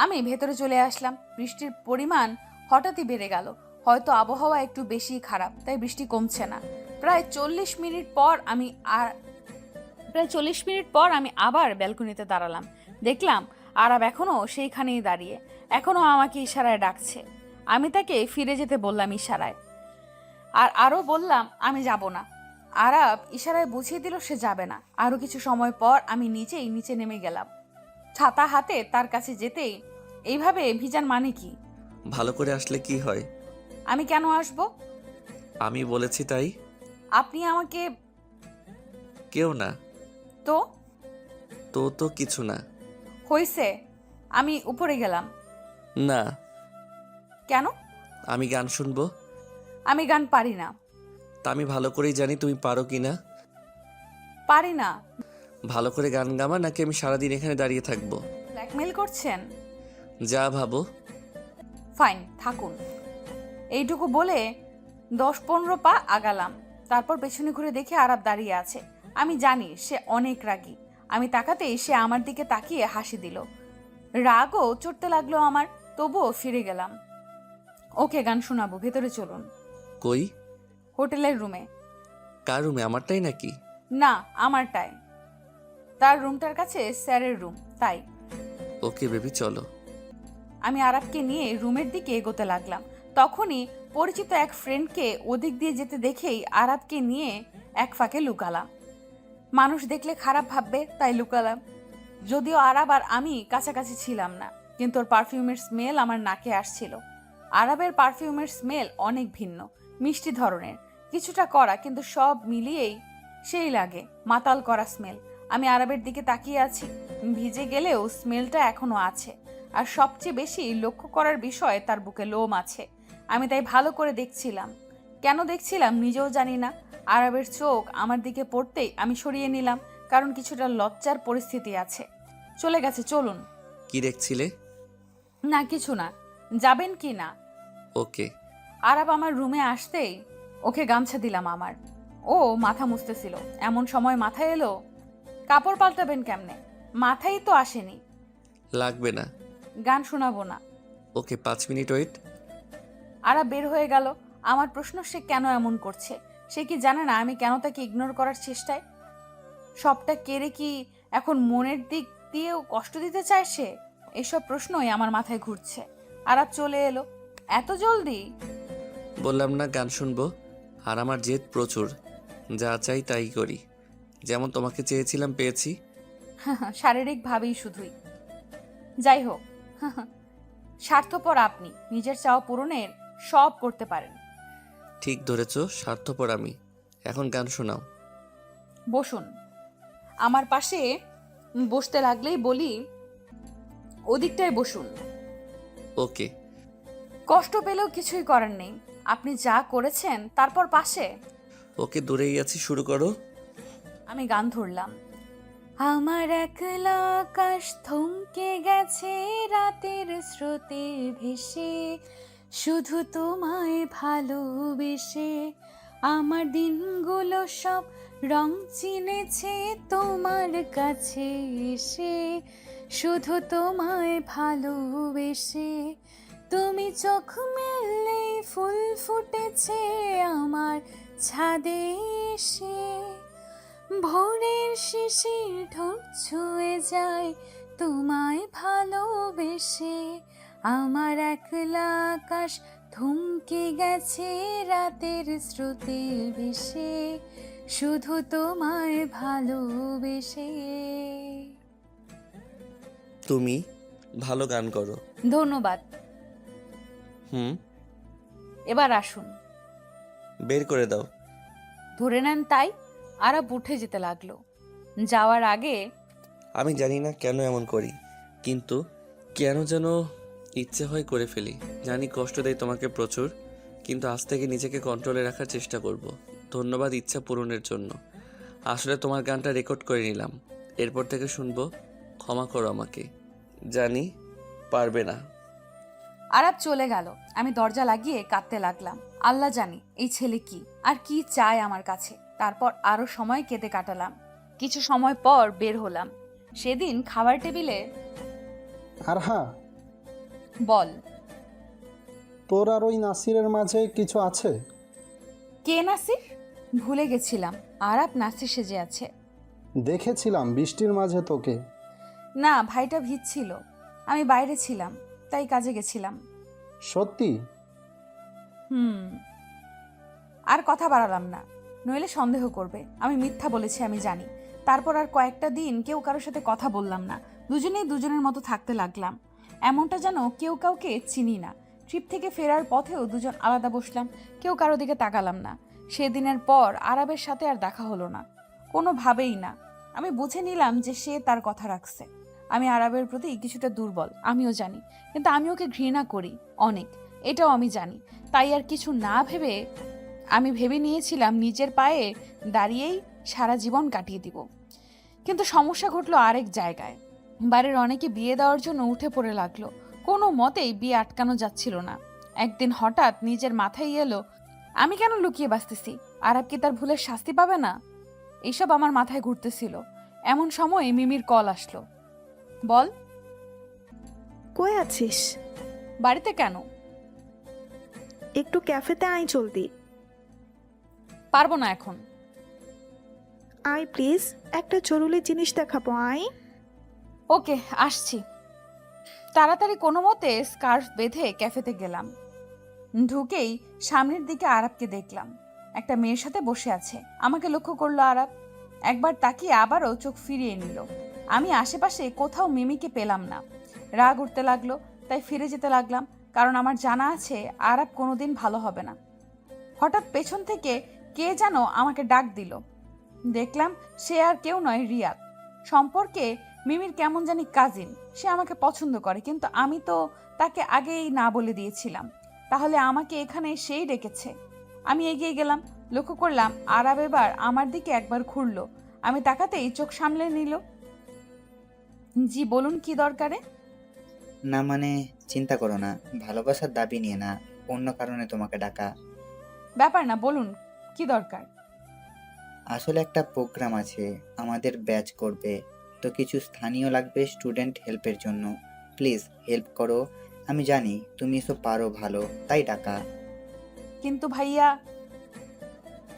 আমি ভেতরে চলে আসলাম। বৃষ্টির পরিমাণ হঠাৎই বেড়ে গেল। হয়তো আবহাওয়া একটু বেশি খারাপ, তাই বৃষ্টি কমছে না। প্রায় 40 মিনিট পর আমি আবার ব্যালকনিতে দাঁড়ালাম। দেখলাম আরাব এখনো সেইখানেই দাঁড়িয়ে, এখনো আমাকে ইশারায় ডাকছে। আমি তাকে ফিরে যেতে বললাম ইশারায়, আর আরও বললাম আমি যাব না। আরাব ইশারায় বুঝিয়ে দিল সে যাবে না। আরও কিছু সময় পর আমি নিজেই নিচে নেমে গেলাম। ছাতা হাতে তার কাছে যেতেই, এইভাবে ভিজান মানে কি? ভালো করে আসলে কি হয়? আমি কেন আসব? আমি বলেছি তাই। আপনি আমাকে? কেউ না। তো তো কিছু না। হইছে, আমি উপরে গেলাম। না। কেন? আমি গান শুনবো। আমি গান পারি না। তা আমি ভালো করেই জানি তুমি পারো কি না। পারি না। ভালো করে গান গামা, নাকি আমি সারাদিন এখানে দাঁড়িয়ে থাকবো? ব্ল্যাকমেল করছেন? যা ভাবো। ফাইন, থাকুন। এইটুকু বলে 10-15 পা আগালাম। তারপর পেছনে ঘুরে দেখে আরাব দাঁড়িয়ে আছে। আমি জানি সে অনেক রাগী। আমি তাকাতেই সে আমার দিকে তাকিয়ে হাসি দিল। রাগও চড়তে লাগলো আমার, তবুও ফিরে গেলাম। ওকে, গান শোনাবো, ভেতরে চলুন। কই? হোটেলের রুমে। কার রুমে? আমারটাই নাকি? না, আমারটায়। তার রুমটার কাছে স্যারের রুম, তাই। ওকে বেবি চলো। আমি আরাবকে নিয়ে রুমের দিকে এগোতে লাগলাম। তখনই পরিচিত এক ফ্রেন্ডকে ওদিক দিয়ে যেতে দেখেই আরাবকে নিয়ে এক ফাঁকে লুকালাম। মানুষ দেখলে খারাপ ভাববে তাই লুকালাম। যদিও আরাব আর আমি কাছাকাছি ছিলাম না, কিন্তু ওর পারফিউমের স্মেল আমার নাকে আসছিল। আরাবের পারফিউমের স্মেল অনেক ভিন্ন, মিষ্টি ধরনের, কিছুটা কড়া, কিন্তু সব মিলিয়েই সেই লাগে মাতাল করা স্মেল। আমি আরাবের দিকে তাকিয়ে আছি, ভিজে গেলেও স্মেলটা এখনো আছে। আর সবচেয়ে বেশি লক্ষ্য করার বিষয় তার বুকে লোম আছে। আমি তাই ভালো করে দেখছিলাম। কেন দেখছিলাম নিজেও জানি না। আরাবের চোখ আমার দিকে পড়তেই আমি সরিয়ে নিলাম, কারণ কিছুটা লজ্জার পরিস্থিতি আছে। চলে গেছে, চলুন। কি দেখছিলে? না কিছু না, যাবেন কি না? ওকে। আরাব আমার রুমে আসতেই ওকে গামছা দিলাম আমার। ও মাথা মুছতেছিল, এমন সময় মাথায় এলো কাপড় পাল্টাবেন কেমনে, মাথায় তো আসেনি। লাগবে না। গান শোনাবো না। ওকে 5 মিনিট ওয়েট। আরাব বের হয়ে গেল। আমার প্রশ্ন, সে কেন এমন করছে? সে কি জানে না আমি কেন তাকে ইগনোর করার চেষ্টায়? সবটা কেড়ে কি এখন মনের দিক দিয়েও কষ্ট দিতে চায় সে? এসব প্রশ্নই আমার মাথায় ঘুরছে। আরাব চলে এলো এত জলদি? বললাম না গান শুনবো। আর আমার জেদ প্রচুর, যা চাই তাই করি। যেমন তোমাকে চেয়েছিলাম পেয়েছি। শারীরিকভাবেই শুধুই। যাই হোক, স্বার্থপর আপনি, নিজের চাওয়া পূরণের সব করতে পারেন। ঠিক ধরেছ, স্বার্থপর আমি। এখন গান শোনাও। বসুন। আমার পাশে বসতে লাগলেই বলি ওদিকটায় বসুন। ওকে। কষ্ট পেলেও কিছুই করার নেই, আপনি যা করেছেন তারপর পাশে। ওকে দূরেই আছি, শুরু করো। আমি গান ধরলাম। আমার একলা আকাশ থমকে গেছে রাতের স্রোতে ভেসে, শুধু তোমায় ভালোবেসে। আমার দিনগুলো সব রং চিনেছে তোমার কাছে এসে, শুধু তোমায় ভালোবেসে। তুমি চোখ মেললে ফুল ফুটেছে আমার ছাদে এসে, ভোরের শিশির ঠোঁট ছুঁয়ে যায় তোমায় ভালোবেসে। আমার একলা আকাশ থমকে গেছে রাতের স্রোতে ভেসে, শুধু তোমায় ভালোবেসে। তুমি ভালো গান করো। ধন্যবাদ। এবার আসুন। বের করে দাও। ধরে নেন তাই। আরাব উঠে যেতে লাগলো। যাওয়ার আগে আমি জানি না কেন এমন করি, কিন্তু কেন যেন ইচ্ছে হয় করে ফেলি। জানি কষ্ট দেয় তোমাকে প্রচুর, কিন্তু আজ থেকে নিজেকে কন্ট্রোলে রাখার চেষ্টা করব। ধন্যবাদ ইচ্ছা পূরণের জন্য। আসলে তোমার গানটা রেকর্ড করে নিলাম, এরপর থেকে শুনবো। ক্ষমা করো আমাকে, জানি পারবে না। আরাব চলে গেল। আমি দরজা লাগিয়ে কাঁদতে লাগলাম। আল্লাহ জানি এই ছেলে কি আর কি চায় আমার কাছে। তারপর আরো সময় কেটে কাটালাম। কিছু সময় পর বের হলাম। সেদিন খাবার টেবিলে। আর হ্যাঁ, বল। তোর আর ওই নাসিরের মাঝে কিছু আছে? কে নাসির? ভুলে গেছিলাম আরাব নাসির সেজে আছে। দেখেছিলাম বৃষ্টির মাঝে তোকে। না, ভাইটা ভিজছিল, আমি বাইরে ছিলাম, তাই কাজে গেছিলাম। সত্যি? আর কথা বাড়ালাম না, নইলে সন্দেহ করবে আমি মিথ্যা বলেছি আমি জানি। তারপর আর কয়েকটা দিন কেউ কারোর সাথে কথা বললাম না। দুজনেই দুজনের মতো থাকতে লাগলাম, এমনটা যেন কেউ কাউকে চিনি না। ট্রিপ থেকে ফেরার পথেও দুজন আলাদা বসলাম, কেউ কারো দিকে তাকালাম না। সেদিনের পর আরাবের সাথে আর দেখা হলো না, কোনোভাবেই না। আমি বুঝে নিলাম যে সে তার কথা রাখছে। আমি আরাবের প্রতি কিছুটা দুর্বল, আমিও জানি, কিন্তু আমি ওকে ঘৃণা করি অনেক, এটাও আমি জানি। তাই আর কিছু না ভেবে আমি ভেবে নিয়েছিলাম নিজের পায়ে দাঁড়িয়েই সারা জীবন কাটিয়ে দিব। কিন্তু সমস্যা ঘটলো আরেক জায়গায়। বাড়ির অনেকে বিয়ে দেওয়ার জন্য উঠে পড়ে লাগলো, কোনো মতেই বিয়ে আটকানো যাচ্ছিল না। একদিন হঠাৎ নিজের মাথায় এলো, আমি কেন লুকিয়ে বাঁচতেছি, আরাব কি তার ভুলের শাস্তি পাবে না? এইসব আমার মাথায় ঘুরতেছিল। এমন সময় মিমির কল আসলো। বল। কই আছিস? বাড়িতে কেন? একটু ক্যাফেতে আয় জলদি। পারবো না এখন। আয় প্লিজ, একটা জরুরি জিনিস দেখাবো, আয়। ওকে আসছি। তাড়াতাড়ি কোনো মতে স্কার্ফ বেঁধে ক্যাফেতে গেলাম। ঢুকেই সামনের দিকে আরাবকে দেখলাম, একটা মেয়ের সাথে বসে আছে। আমাকে লক্ষ্য করলো আরাব, একবার তাকিয়ে আবারও চোখ ফিরিয়ে নিল। আমি আশেপাশে কোথাও মিমিকে পেলাম না। রাগ উঠতে লাগলো, তাই ফিরে যেতে লাগলাম, কারণ আমার জানা আছে আরাব কোনোদিন ভালো হবে না। হঠাৎ পেছন থেকে কে যেন আমাকে ডাক দিল। দেখলাম সে আর কেউ নয়, রিয়াদ। সম্পর্কে মিমির কেমন জানি কাজিন। সে আমাকে পছন্দ করে, কিন্তু আমি তো তাকে আগেই না বলে দিয়েছিলাম। তাহলে আমাকে এখানে সেই ডেকেছে। আমি এগিয়ে গেলাম, লক্ষ্য করলাম আরাব এবার আমার দিকে একবার ঘুরলো। আমি তাকাতেই চোখ সামলে নিল। জি বলুন, কি দরকারে? না মানে চিন্তা করো না, ভালোবাসার দাবি নিয়ে না, অন্য কারণে তোমাকে ডাকা। ব্যাপার না, বলুন কি দরকার। আসলে একটা প্রোগ্রাম আছে, আমাদের ব্যাচ করবে, তো কিছু স্থানীয় লাগবে স্টুডেন্ট হেল্পের জন্য। প্লিজ হেল্প করো। আমি জানি তুমি এসব পারো ভালো, তাই ডাকা। কিন্তু ভাইয়া।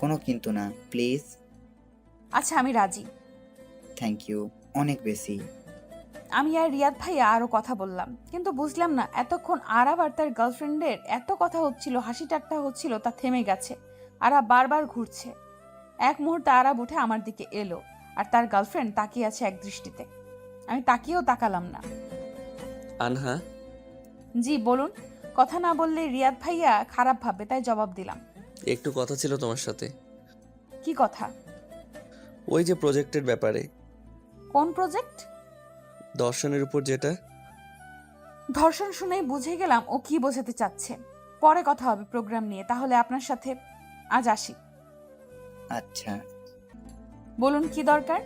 কোনো কিন্তু না, প্লিজ। আচ্ছা আমি রাজি। থ্যাংক ইউ, অনেক বেশি। আমি আর রিয়াদ ভাইয়া আরো কথা বললাম, কিন্তু বুঝলাম না এতক্ষণ আরাব আর তার গার্লফ্রেন্ডের এত কথা হচ্ছিল, হাসি ঠাট্টা হচ্ছিল, তা থেমে গেছে। আরাব বারবার ঘুরছে। এক মুহূর্তে আরাব উঠে আমার দিকে এলো, আর তার গার্লফ্রেন্ড তাকিয়ে আছে এক দৃষ্টিতে। আমি তাকিয়েও তাকালাম না। আনহা, জি বলুন। কথা না বললে রিয়াদ ভাইয়া খারাপ ভাববে, তাই জবাব দিলাম। একটু কথা ছিল তোমার সাথে। কি কথা? ওই যে প্রজেক্টের ব্যাপারে। কোন প্রজেক্ট? দর্শনের উপর যেটা। ধর্ষণ শুনেই বুঝে গেলাম ও কি বোঝাতে চাচ্ছে। পরে কথা হবে প্রোগ্রাম নিয়ে, তাহলে আপনার সাথে আজ আসি। আচ্ছা। বলুন কি দরকার?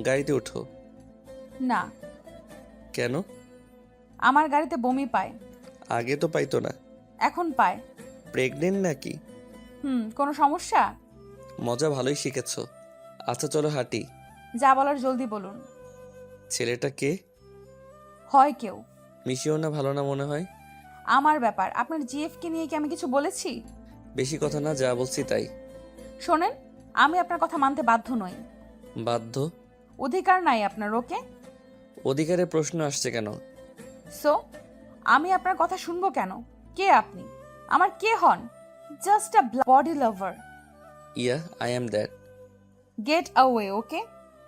গাড়িতে ওঠো। না। কেন? আমার গাড়িতে বমি পায়। আগে তো পাইতো না। এখন পায়। প্রেগনেন্ট নাকি? কোনো সমস্যা? মজা ভালোই শিখেছো। আচ্ছা চলো হাঁটি। যা বলার জলদি বলুন। ছেলেটা কে? হয় কেউ। মিশিও না, ভালো না মনে হয়। আমার ব্যাপার। আপনার জিএফ কে নিয়ে কি আমি কিছু বলেছি? বেশি কথা না, যা বলছি তাই। শোনেন, আমি আপনার কথা মানতে বাধ্য নই। বাধ্য? অধিকার নাই আপনার। ওকে। অধিকারের প্রশ্ন আসছে কেন? সো আমি আপনার কথা শুনবো কেন? কে আপনি? আমার কে হন? Just a body lover. Yeah, I am that. Get away, okay?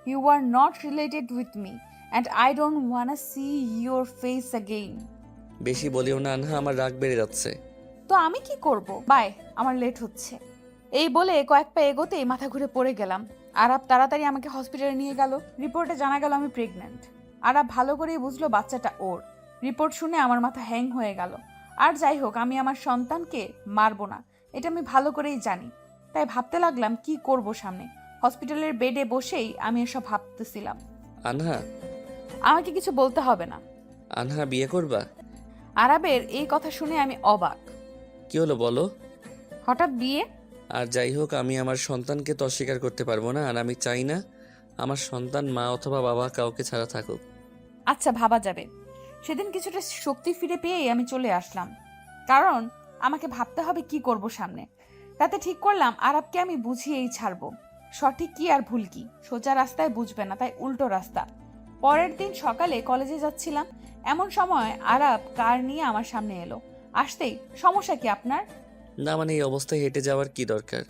You are not related with me, and I don't wanna see your face again. বেশি বলিও না আনহা, আমার রাগ বেড়ে যাচ্ছে। তো আমি কি করব? বাই, আমার লেট হচ্ছে। এই বলে কয়েক পা এগোতেই মাথা ঘুরে পড়ে গেলাম। আরাব তাড়াতাড়ি আমাকে হসপিটালে নিয়ে গেল। রিপোর্টে জানা গেল আমি প্রেগন্যান্ট। আরাব ভালো করেই বুঝলো বাচ্চাটা ওর। রিপোর্ট শুনে আমার মাথা হ্যাং হয়ে গেল। আর যাই হোক, আমি আমার সন্তানকে মারবো না, এটা আমি ভালো করেই জানি। তাই ভাবতে লাগলাম কি করব সামনে। হসপিটালের বেডে বসেই আমি এসব ভাবতেছিলাম। আনহা। আমাকে কিছু বলতে হবে না। আনহা, বিয়ে করবা? আরাবের এই কথা শুনে আমি অবাক। কি হলো বলো? হঠাৎ বিয়ে? আর যাই হোক, আমি আমার সন্তানকে তো অস্বীকার করতে পারবো না, আর আমি চাই না আমার সন্তান মা অথবা বাবা কাউকে ছাড়া থাকুক। আচ্ছা, ভাবা যাবে। সেদিন কিছুটা শক্তি ফিরে পেয়েই আমি চলে আসলাম, কারণ আমাকে ভাবতে হবে কি করব সামনে। তাতে ঠিক করলাম আরাবকে আমি বুঝিয়েই ছাড়বো। সঠিক কি আর ভুল কি, সোজা রাস্তায় বুঝবে না, তাই উল্টো রাস্তা। পরের দিন সকালে কলেজে যাচ্ছিলাম, এমন সময় আরাব কার নিয়ে আমার সামনে এলো। আসতেই, সমস্যা কি আপনার? না মানে এই অবস্থায় হেঁটে যাওয়ার কি দরকার?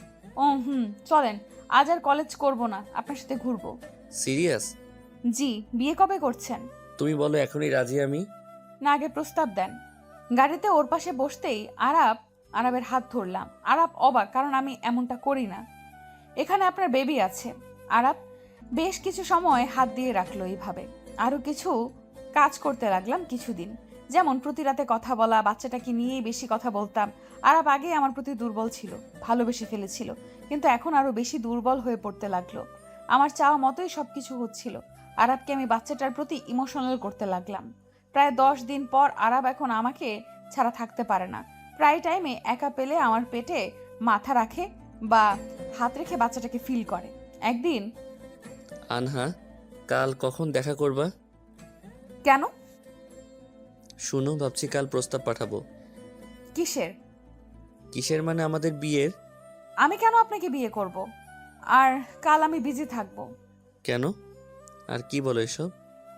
চলেন, আজ আর কলেজ করব না, আপনার সাথে ঘুরবো। সিরিয়াস? জি। বিয়ে কবে করছেন? তুমি বলো, এখনই রাজি আমি। না, আগে প্রস্তাব দেন। গাড়িতে ওর পাশে বসতেই আরাবের হাত ধরলাম। আরাব অবাক, কারণ আমি এমনটা করি না। এখানে আপনার বেবি আছে। আরাব বেশ কিছু সময় হাত দিয়ে রাখলো এইভাবে। আরো কিছু কাজ করতে লাগলাম কিছুদিন, যেমন প্রতি রাতে কথা বলা, বাচ্চাটাকে নিয়েই বেশি কথা বলতাম। আরাব আগে আমার প্রতি দুর্বল ছিল, ভালোবেসে ফেলেছিল, কিন্তু এখন আরো বেশি দুর্বল হয়ে পড়তে লাগলো। আমার চাওয়া মতোই সবকিছু হচ্ছিল। আরাবকে আমি বাচ্চাটার প্রতি ইমোশনাল করতে লাগলাম। প্রায় 10 দিন পর আরাব এখন আমাকে ছাড়া থাকতে পারে না। প্রায় টাইমে একা পেলে আমার পেটে মাথা রাখে বা হাত রেখে বাচ্চাটাকে ফিল করে। একদিন। আনহা, কাল কখন দেখা করবা? কেন? শুনো, ভাবছি কাল প্রস্তাব পাঠাবো। কিসের? কিসের মানে আমাদের বিয়ের। আমি কেন আপনাকে বিয়ে করব? আর কাল আমি বিজি থাকবো। কেন? আর কি বলো এসব?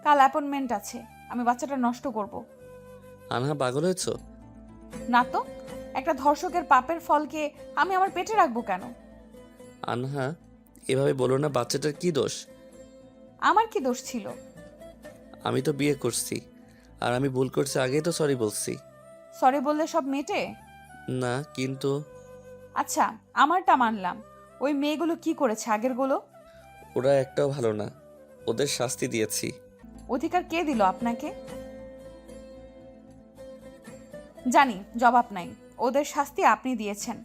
কাল অ্যাপয়েন্টমেন্ট আছে। আমি বাচ্চাটা নষ্ট করব। আনহা পাগল হয়েছো? না তো, একটা ধর্ষকের পাপের ফলকে আমি আমার পেটে রাখবো কেন? আনহা এভাবে বলো না, বাচ্চাটার কি দোষ? আমার কি দোষ ছিল? আমি তো বিয়ে করছি, আর আমি ভুল করছি আগেই তো সরি বলছি। সরি বললে সব মেটে? না কিন্তু আচ্ছা, আমারটা মানলাম। ওই মেয়েগুলো কি করেছে আগেরগুলো? ওরা একটাও ভালো না, ওদের শাস্তি দিয়েছি। অধিকার কে দিল আপনাকে? জানি জবাব নাই। ওদের শাস্তি আপনি দিয়েছেন,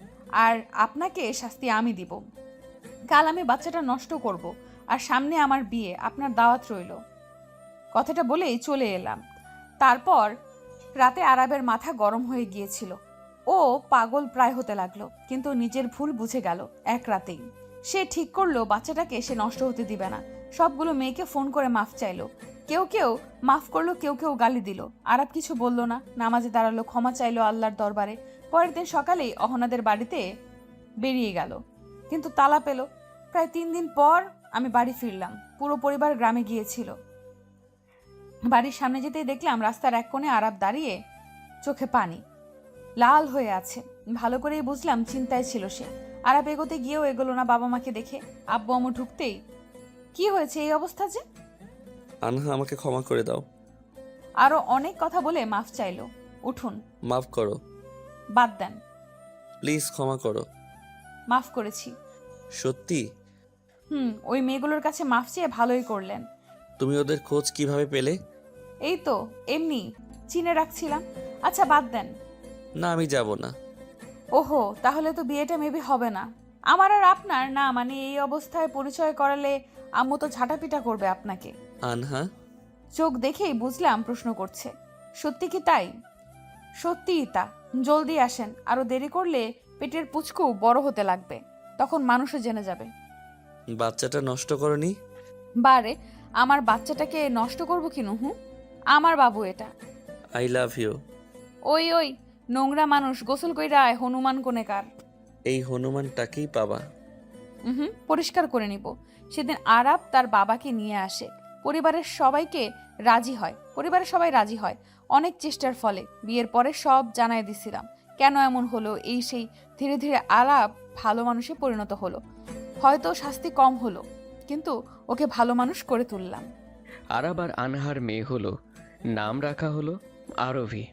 আর আপনাকে শাস্তি আমি দিব। কাল আমি বাচ্চাটা নষ্ট করব, আর সামনে আমার বিয়ে, আপনার দাওয়াত রইল। কথাটা বলেই চলে এলাম। তারপর রাতে আরাবের মাথা গরম হয়ে গিয়েছিল। ও পাগল প্রায় হতে লাগলো, কিন্তু নিজের ভুল বুঝে গেল এক রাতেই। সে ঠিক করলো বাচ্চাটাকে সে নষ্ট হতে দিবে না। সবগুলো মেয়েকে ফোন করে মাফ চাইলো। কেউ কেউ মাফ করলো, কেউ কেউ গালি দিল। আরাব কিছু বলল না, নামাজে দাঁড়ালো, ক্ষমা চাইলো আল্লাহর দরবারে। পরের দিন সকালেই অহনাদের বাড়িতে বেরিয়ে গেল, কিন্তু তালা পেল। প্রায় 3 দিন পর আমি বাড়ি ফিরলাম। পুরো পরিবার গ্রামে গিয়েছিল। বাড়ির সামনে যেতেই দেখলাম রাস্তার এক কোণে আরাব দাঁড়িয়ে, চোখে পানি, লাল হয়ে আছে। ভালো করেই বুঝলাম চিন্তায় ছিল সে। আরাব এগোতে গিয়েও এগোলো না বাবা মাকে দেখে। আব্বু আম্মু ঢুকতেই, কি হয়েছে এই অবস্থা যে? আনহা আমাকে ক্ষমা করে দাও। আরো অনেক কথা বলে মাফ চাইলো। উঠুন। মাফ করো, বাদ দেন। প্লিজ ক্ষমা করো। মাফ করেছি। সত্যি? ওই মেয়েগুলোর কাছে মাফ চেয়ে ভালোই করলেন। তুমি ওদের খোঁজ কিভাবে পেলে? এই তো এমনি চিনে রাখছিলাম। আচ্ছা বাদ দেন। না আমি যাব না। ওহো, তাহলে তো বিয়েটা মেবি হবে না। আমার আর আপনার না, মানে এই অবস্থায় পরিচয় করালে আম্মু তো ঝাঁটাপিটা করবে আপনাকে। আনহা চোখ দেখেই বুঝলাম প্রশ্ন করছে। সত্যি কি তাই? সত্যিই তা। জলদি আসেন, আরো দেরি করলে পেটের পুচকু বড় হতে লাগবে, তখন মানুষও জেনে যাবে। বাচ্চাটা নষ্ট করনি? বারে, আমার বাচ্চাটাকে নষ্ট করবো কি নুহু? আমার বাবু এটা। I love you. ওই ওই নোংরা মানুষ, গোসল কইরা আয়, হনুমান কোনেকার। এই হনুমানটাকেই পাবা। পরিষ্কার করে নিব। সেদিন আরাব তার বাবাকে নিয়ে আসে। পরিবারের সবাই রাজি হয় অনেক চেষ্টার ফলে। বিয়ের পরে সব জানাই দিছিলাম কেন এমন হলো, এই সেই। ধীরে ধীরে আরাব ভালো মানুষে পরিণত হলো। হয়তো শাস্তি কম হলো, কিন্তু ওকে ভালো মানুষ করে তুললাম। আরাব আর আনহার মেয়ে হলো, নাম রাখা হলো আরভি।